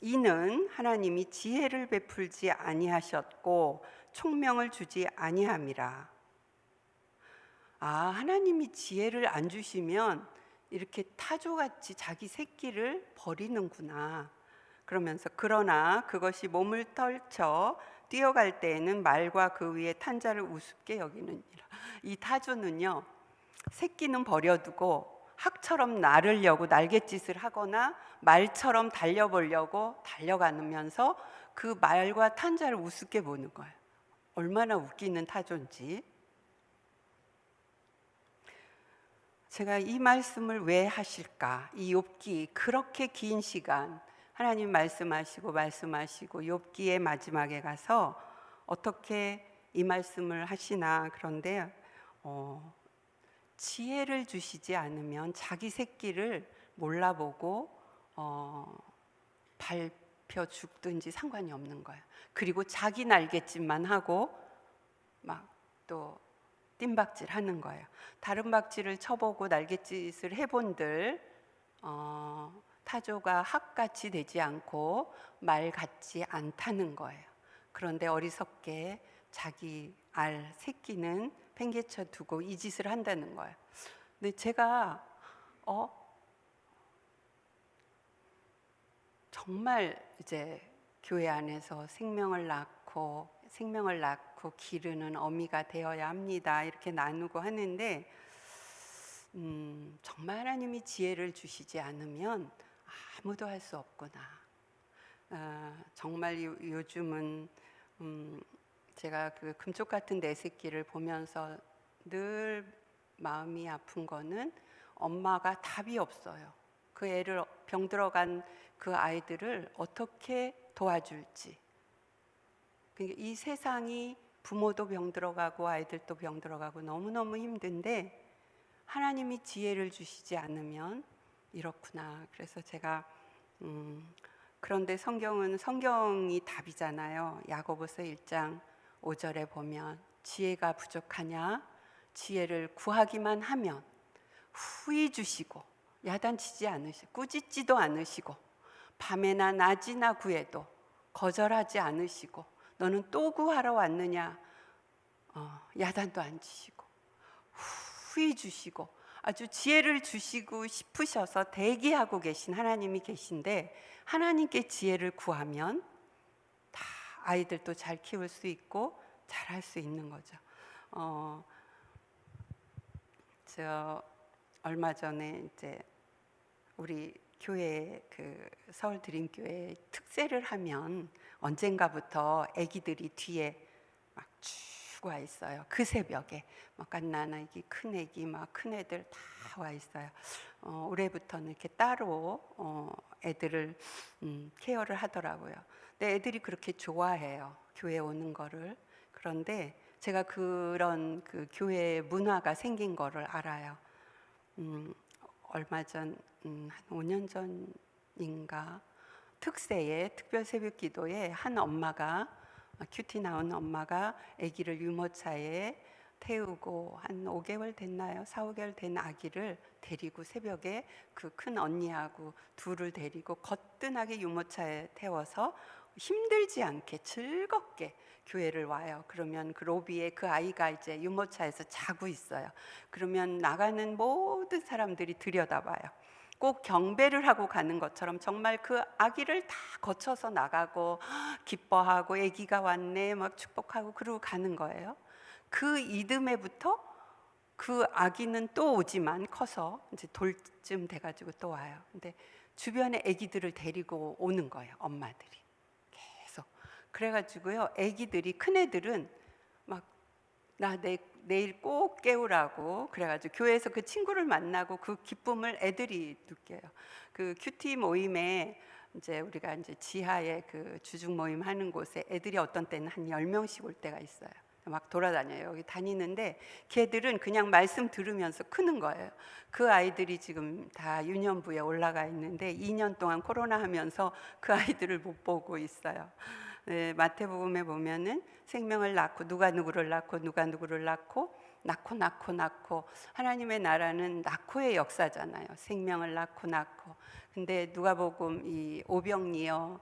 S2: 이는 하나님이 지혜를 베풀지 아니하셨고 총명을 주지 아니함이라. 하나님이 지혜를 안 주시면 이렇게 타조같이 자기 새끼를 버리는구나. 그러면서 그러나 그것이 몸을 떨쳐 뛰어갈 때에는 말과 그 위에 탄 자를 우습게 여기느니라. 이 타조는요, 새끼는 버려두고 학처럼 나르려고 날갯짓을 하거나 말처럼 달려보려고 달려가면서 그 말과 탄 자를 우습게 보는 거예요. 얼마나 웃기는 타조인지. 제가 이 말씀을 왜 하실까? 이 욥기 그렇게 긴 시간 하나님 말씀하시고 욥기의 마지막에 가서 어떻게 이 말씀을 하시나. 그런데 지혜를 주시지 않으면 자기 새끼를 몰라보고 밟혀 죽든지 상관이 없는 거예요. 그리고 자기 날갯짓만 하고 막 또 뜀박질 하는 거예요. 다른 박질을 쳐보고 날갯짓을 해본들 타조가 학같이 되지 않고 말 같지 않다는 거예요. 그런데 어리석게 자기 알 새끼는 팽개쳐 두고 이 짓을 한다는 거예요. 근데 제가 정말 이제 교회 안에서 생명을 낳고 기르는 어미가 되어야 합니다. 이렇게 나누고 하는데 정말 하나님이 지혜를 주시지 않으면 아무도 할 수 없구나. 정말 요즘은 제가 그 금쪽 같은 내 새끼를 보면서 늘 마음이 아픈 거는 엄마가 답이 없어요. 그 애를 병들어간 그 아이들을 어떻게 도와줄지. 그러니까 이 세상이 부모도 병들어가고 아이들도 병들어가고 너무너무 힘든데 하나님이 지혜를 주시지 않으면 이렇구나. 그래서 제가 그런데 성경이 답이잖아요. 야고보서 1장 5절에 보면 지혜가 부족하냐? 지혜를 구하기만 하면 후히 주시고 야단치지 않으시고 꾸짖지도 않으시고 밤에나 낮이나 구해도 거절하지 않으시고 너는 또 구하러 왔느냐? 야단도 안 치시고 후히 주시고 아주 지혜를 주시고 싶으셔서 대기하고 계신 하나님이 계신데 하나님께 지혜를 구하면 다 아이들도 잘 키울 수 있고 잘 할 수 있는 거죠. 저 얼마 전에 이제 우리 교회 그 서울 드림교회 특세를 하면 언젠가부터 아기들이 뒤에 막 쭉 와 있어요. 그 새벽에 막 갓난아기, 큰 아기, 막 큰 애들 다 와 있어요. 올해부터는 이렇게 따로 애들을 케어를 하더라고요. 근데 애들이 그렇게 좋아해요. 교회 오는 거를. 그런데 제가 그런 그 교회 문화가 생긴 거를 알아요. 얼마 전 한 5년 전인가 특세에 특별 새벽 기도에 한 엄마가 큐티 나온 엄마가 아기를 유모차에 태우고 한 5개월 됐나요? 4, 5개월 된 아기를 데리고 새벽에 그 큰 언니하고 둘을 데리고 거뜬하게 유모차에 태워서 힘들지 않게 즐겁게 교회를 와요. 그러면 그 로비에 그 아이가 이제 유모차에서 자고 있어요. 그러면 나가는 모든 사람들이 들여다봐요. 꼭 경배를 하고 가는 것처럼 정말 그 아기를 다 거쳐서 나가고 기뻐하고 아기가 왔네 막 축복하고 그러고 가는 거예요. 그 이듬해부터 그 아기는 또 오지만 커서 이제 돌쯤 돼가지고 또 와요. 근데 주변에 아기들을 데리고 오는 거예요. 엄마들이 계속. 그래가지고요, 아기들이 큰 애들은 막 나 내일 꼭 깨우라고 그래가지고 교회에서 그 친구를 만나고 그 기쁨을 애들이 느껴요. 그 큐티 모임에 이제 우리가 이제 지하에 그 주중 모임 하는 곳에 애들이 어떤 때는 한 10명씩 올 때가 있어요. 막 돌아다녀요. 여기 다니는데 걔들은 그냥 말씀 들으면서 크는 거예요. 그 아이들이 지금 다 유년부에 올라가 있는데 2년 동안 코로나 하면서 그 아이들을 못 보고 있어요. 네, 마태복음에 보면은 생명을 낳고 누가 누구를 낳고 누가 누구를 낳고 낳고 하나님의 나라는 낳고의 역사잖아요. 생명을 낳고 근데 누가복음 이 오병이어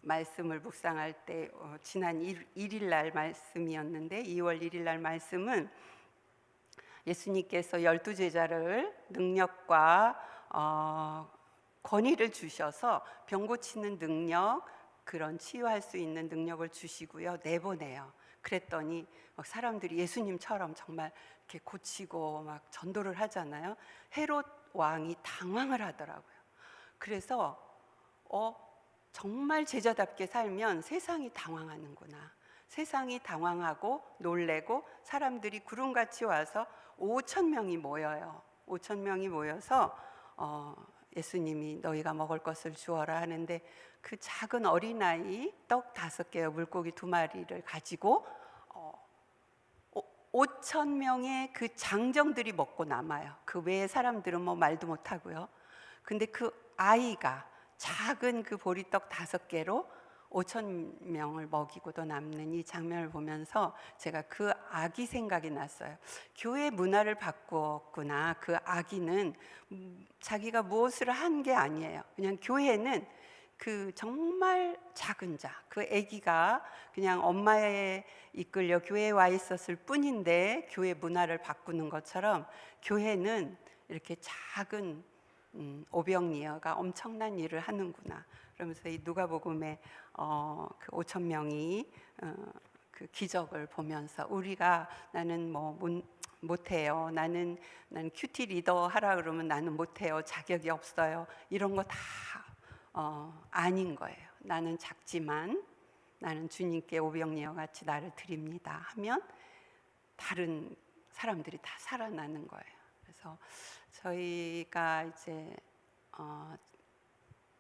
S2: 말씀을 묵상할 때 지난 1일 날 말씀이었는데 2월 1일 날 말씀은 예수님께서 12제자를 능력과 권위를 주셔서 병 고치는 능력, 그런 치유할 수 있는 능력을 주시고요, 내보내요. 그랬더니 막 사람들이 예수님처럼 정말 이렇게 고치고 막 전도를 하잖아요. 헤롯 왕이 당황을 하더라고요. 그래서 정말 제자답게 살면 세상이 당황하는구나. 세상이 당황하고 놀래고 사람들이 구름같이 와서 5,000명이 모여요. 5,000명이 모여서 예수님이 너희가 먹을 것을 주어라 하는데 그 작은 어린아이 떡 5개와 물고기 2마리를 가지고 5,000명의 그 장정들이 먹고 남아요. 그 외의 사람들은 뭐 말도 못하고요. 근데 그 아이가 작은 그 보리떡 5개로 5,000명을 먹이고도 남는 이 장면을 보면서 제가 그 아기 생각이 났어요. 교회 문화를 바꾸었구나. 그 아기는 자기가 무엇을 한 게 아니에요. 그냥 교회는 그 정말 작은 자, 그 아기가 그냥 엄마에 이끌려 교회에 와 있었을 뿐인데 교회 문화를 바꾸는 것처럼 교회는 이렇게 작은 오병이어가 엄청난 일을 하는구나. 그러면서 이 누가복음에 그 5,000명이 그 기적을 보면서 우리가 나는 뭐 못해요. 나는 큐티 리더 하라 그러면 나는 못해요. 자격이 없어요. 이런 거 다 아닌 거예요. 나는 작지만 나는 주님께 오병이어 같이 나를 드립니다 하면 다른 사람들이 다 살아나는 거예요. 그래서 저희가 이제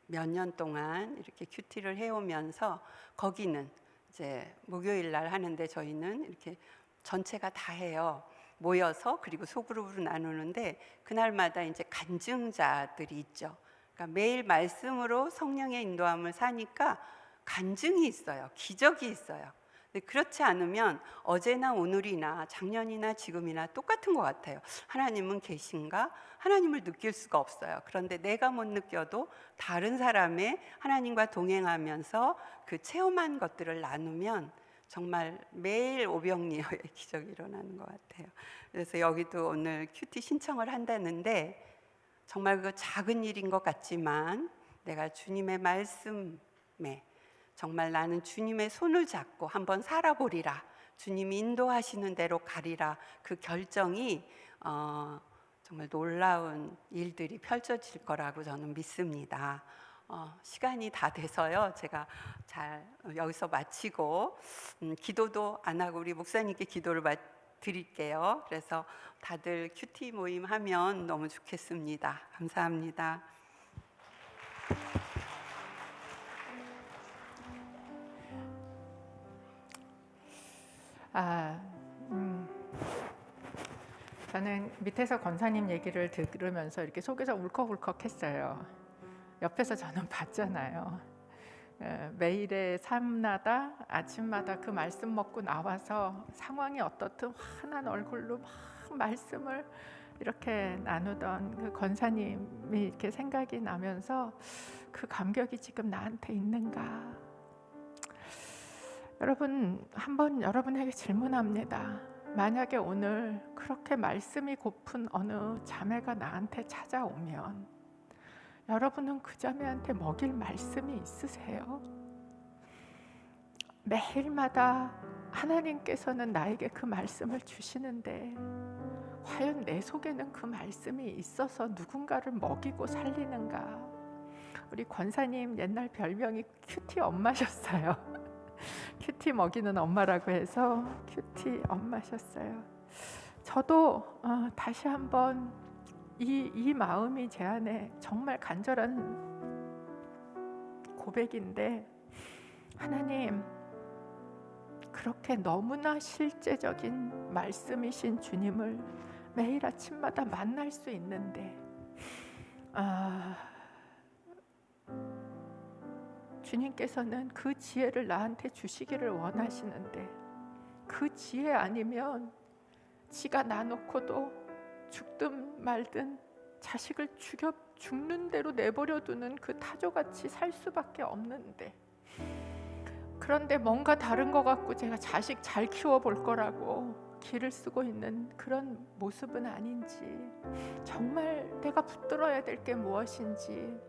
S2: 몇 년 동안 이렇게 큐티를 해오면서 거기는 이제 목요일 날 하는데 저희는 이렇게 전체가 다 해요. 모여서 그리고 소그룹으로 나누는데 그날마다 이제 간증자들이 있죠. 그러니까 매일 말씀으로 성령의 인도함을 사니까 간증이 있어요. 기적이 있어요. 근데 그렇지 않으면 어제나 오늘이나 작년이나 지금이나 똑같은 것 같아요. 하나님은 계신가? 하나님을 느낄 수가 없어요. 그런데 내가 못 느껴도 다른 사람의 하나님과 동행하면서 그 체험한 것들을 나누면 정말 매일 오병이어의 기적이 일어나는 것 같아요. 그래서 여기도 오늘 큐티 신청을 한다는데 정말 그 작은 일인 것 같지만 내가 주님의 말씀에 정말 나는 주님의 손을 잡고 한번 살아보리라, 주님이 인도하시는 대로 가리라, 그 결정이 정말 놀라운 일들이 펼쳐질 거라고 저는 믿습니다. 시간이 다 돼서요, 제가 잘 여기서 마치고 기도도 안 하고 우리 목사님께 기도를 드릴게요. 그래서 다들 큐티 모임 하면 너무 좋겠습니다. 감사합니다.
S1: 저는 밑에서 권사님 얘기를 들으면서 이렇게 속에서 울컥울컥했어요. 옆에서 저는 봤잖아요. 매일의 삶마다 아침마다 그 말씀 먹고 나와서 상황이 어떻든 환한 얼굴로 막 말씀을 이렇게 나누던 그 권사님이 이렇게 생각이 나면서 그 감격이 지금 나한테 있는가? 여러분, 한번 여러분에게 질문합니다. 만약에 오늘 그렇게 말씀이 고픈 어느 자매가 나한테 찾아오면 여러분은 그 자매한테 먹일 말씀이 있으세요? 매일마다 하나님께서는 나에게 그 말씀을 주시는데 과연 내 속에는 그 말씀이 있어서 누군가를 먹이고 살리는가? 우리 권사님 옛날 별명이 큐티 엄마셨어요. 큐티 먹이는 엄마라고 해서 큐티 엄마셨어요. 저도 다시 한번 이 마음이 제 안에 정말 간절한 고백인데, 하나님, 그렇게 너무나 실제적인 말씀이신 주님을 매일 아침마다 만날 수 있는데 주님께서는 그 지혜를 나한테 주시기를 원하시는데 그 지혜 아니면 지가 나놓고도 죽든 말든 자식을 죽는 대로 내버려 두는 그 타조같이 살 수밖에 없는데, 그런데 뭔가 다른 것 같고 제가 자식 잘 키워볼 거라고 기를 쓰고 있는 그런 모습은 아닌지, 정말 내가 붙들어야 될 게 무엇인지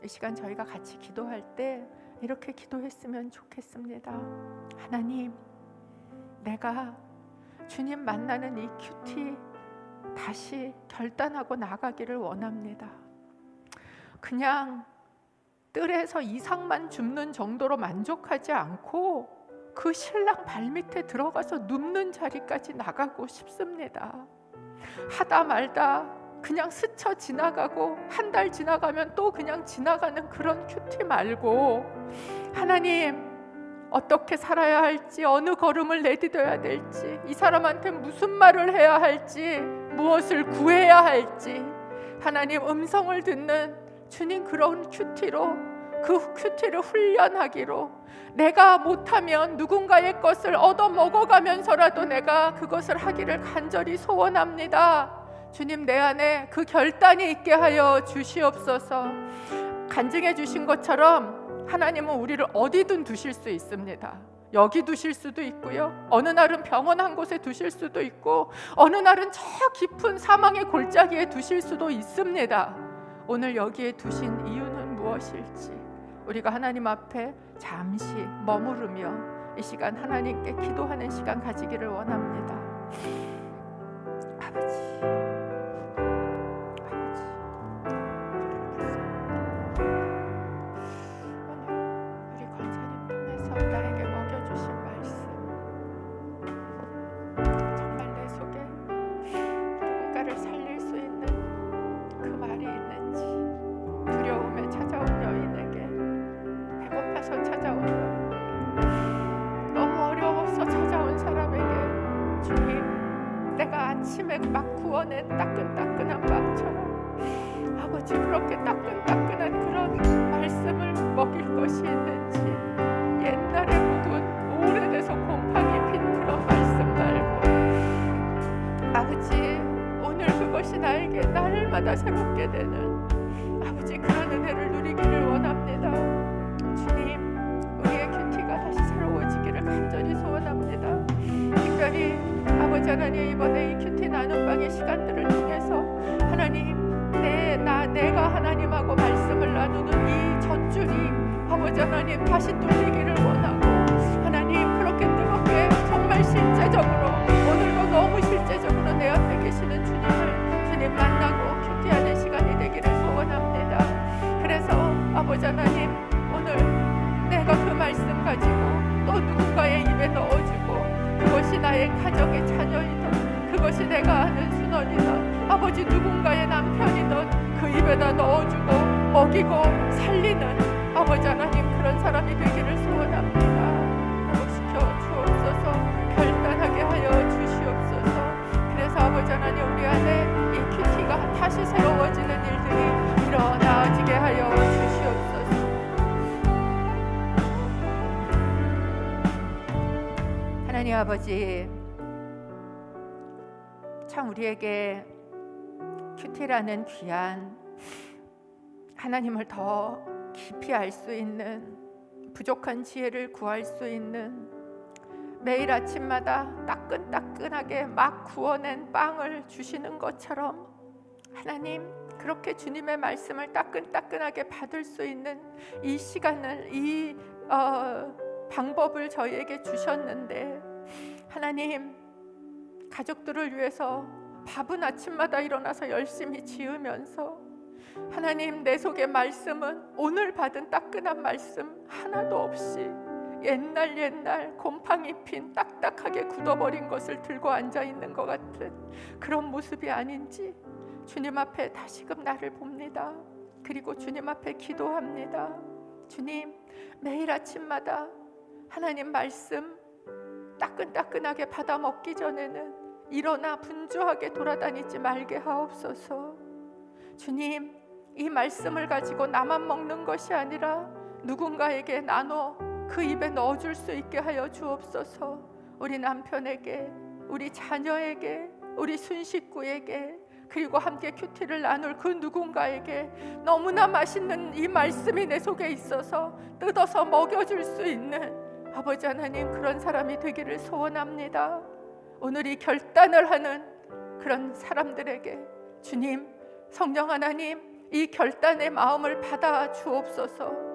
S1: 이 시간 저희가 같이 기도할 때 이렇게 기도했으면 좋겠습니다. 하나님, 내가 주님 만나는 이 큐티 다시 결단하고 나가기를 원합니다. 그냥 뜰에서 이삭만 줍는 정도로 만족하지 않고 그 신랑 발밑에 들어가서 눕는 자리까지 나가고 싶습니다. 하다 말다 그냥 스쳐 지나가고 한 달 지나가면 또 그냥 지나가는 그런 큐티 말고, 하나님, 어떻게 살아야 할지, 어느 걸음을 내디뎌야 될지, 이 사람한테 무슨 말을 해야 할지, 무엇을 구해야 할지, 하나님 음성을 듣는 주님 그런 큐티로, 그 큐티를 훈련하기로, 내가 못하면 누군가의 것을 얻어 먹어가면서라도 내가 그것을 하기를 간절히 소원합니다. 주님, 내 안에 그 결단이 있게 하여 주시옵소서. 간증해 주신 것처럼 하나님은 우리를 어디든 두실 수 있습니다. 여기 두실 수도 있고요, 어느 날은 병원 한 곳에 두실 수도 있고, 어느 날은 저 깊은 사망의 골짜기에 두실 수도 있습니다. 오늘 여기에 두신 이유는 무엇일지 우리가 하나님 앞에 잠시 머무르며 이 시간 하나님께 기도하는 시간 가지기를 원합니다. 아버지, 나에게 먹여주신 말씀, 정말 내 속에 아침에 막 구워낸 따끈따끈한 빵처럼 아버지 그렇게 따끈따끈한 그런 말씀을 먹일 것이 있는지 옛날에 묵은 오래돼서 곰팡이 핀 그런 말씀 말고 아버지 오늘 그것이 나에게 날마다 새롭게 되는 아버지 그런 은혜를 누리기를 원합니다. 주님 우리의 큐티가 다시 새로워지기를 간절히 소원합니다. 특별히 아버지 하나님 이번에 이 큐티 나눔방의 시간들을 통해서 하나님 내가 하나님하고 말씀을 나누는 이 젖줄이 아버지 하나님 다시 뚫리기를 원하고 하나님 그렇게 뜨겁게 정말 실제적으로 오늘도 너무 실제적으로 내 앞에 계시는 주님 만나고 큐티하는 시간이 되기를 소원합니다. 그래서 아버지 하나님 오늘 내가 그 말씀 가지고 또 누군가의 입에 넣어주고 그것이 나의 가정의 자녀이든 그것이 내가 아는 순원이든 아버지 누군가의 남편이든 그 입에다 넣어주고 먹이고 살리는 아버지 하나님 그런 사람이 되기를 소원합니다. 회복시켜 주옵소서. 결단하게 하여 주시옵소서. 그래서 아버지 하나님 우리 안에 이 큐티가 다시 새로워지는 일들이 일어나지게 하여 주시옵소서. 하나님 아버지 참 우리에게 큐티라는 귀한 하나님을 더 깊이 알 수 있는 부족한 지혜를 구할 수 있는 매일 아침마다 따끈따끈하게 막 구워낸 빵을 주시는 것처럼 하나님 그렇게 주님의 말씀을 따끈따끈하게 받을 수 있는 이 시간을 이 방법을 저희에게 주셨는데 하나님 가족들을 위해서 밥은 아침마다 일어나서 열심히 지으면서 하나님 내 속의 말씀은 오늘 받은 따끈한 말씀 하나도 없이 옛날 곰팡이 핀 딱딱하게 굳어버린 것을 들고 앉아있는 것 같은 그런 모습이 아닌지 주님 앞에 다시금 나를 봅니다. 그리고 주님 앞에 기도합니다. 주님 매일 아침마다 하나님 말씀 따끈따끈하게 받아 먹기 전에는 일어나 분주하게 돌아다니지 말게 하옵소서. 주님 이 말씀을 가지고 나만 먹는 것이 아니라 누군가에게 나눠 그 입에 넣어줄 수 있게 하여 주옵소서. 우리 남편에게 우리 자녀에게 우리 순식구에게 그리고 함께 큐티를 나눌 그 누군가에게 너무나 맛있는 이 말씀이 내 속에 있어서 뜯어서 먹여줄 수 있는 아버지 하나님 그런 사람이 되기를 소원합니다. 오늘 이 결단을 하는 그런 사람들에게 주님 성령 하나님 이 결단의 마음을 받아 주옵소서.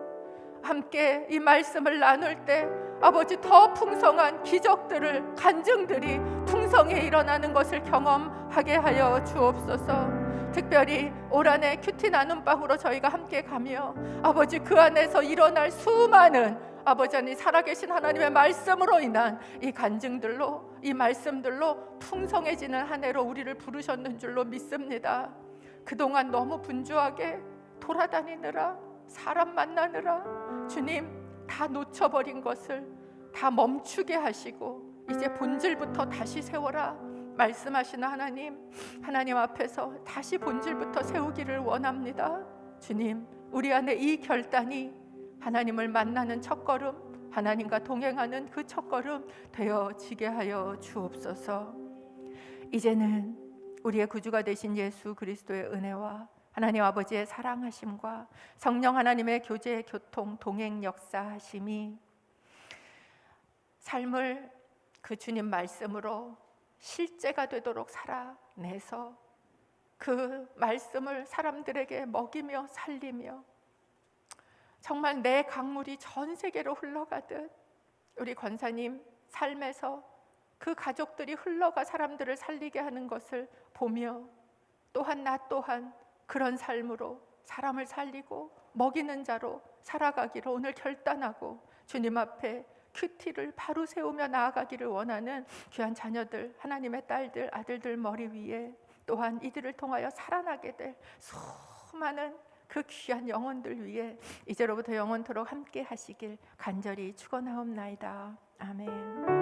S1: 함께 이 말씀을 나눌 때 아버지 더 풍성한 기적들을 간증들이 풍성히 일어나는 것을 경험하게 하여 주옵소서. 특별히 올 한해 큐티 나눔방으로 저희가 함께 가며 아버지 그 안에서 일어날 수많은 아버지 하나님 살아계신 하나님의 말씀으로 인한 이 간증들로 이 말씀들로 풍성해지는 한 해로 우리를 부르셨는 줄로 믿습니다. 그동안 너무 분주하게 돌아다니느라 사람 만나느라 주님 다 놓쳐버린 것을 다 멈추게 하시고 이제 본질부터 다시 세워라 말씀하시는 하나님 앞에서 다시 본질부터 세우기를 원합니다. 주님 우리 안에 이 결단이 하나님을 만나는 첫걸음 하나님과 동행하는 그 첫걸음 되어지게 하여 주옵소서. 이제는 우리의 구주가 되신 예수 그리스도의 은혜와 하나님 아버지의 사랑하심과 성령 하나님의 교제, 교통, 동행, 역사하심이 삶을 그 주님 말씀으로 실제가 되도록 살아내서 그 말씀을 사람들에게 먹이며 살리며 정말 내 강물이 전 세계로 흘러가듯 우리 권사님 삶에서 그 가족들이 흘러가 사람들을 살리게 하는 것을 보며 또한 나 또한 그런 삶으로 사람을 살리고 먹이는 자로 살아가기를 오늘 결단하고 주님 앞에 큐티를 바로 세우며 나아가기를 원하는 귀한 자녀들, 하나님의 딸들, 아들들 머리 위에 또한 이들을 통하여 살아나게 될 수많은 그 귀한 영혼들 위해 이제로부터 영원토록 함께 하시길 간절히 축원하옵나이다. 아멘.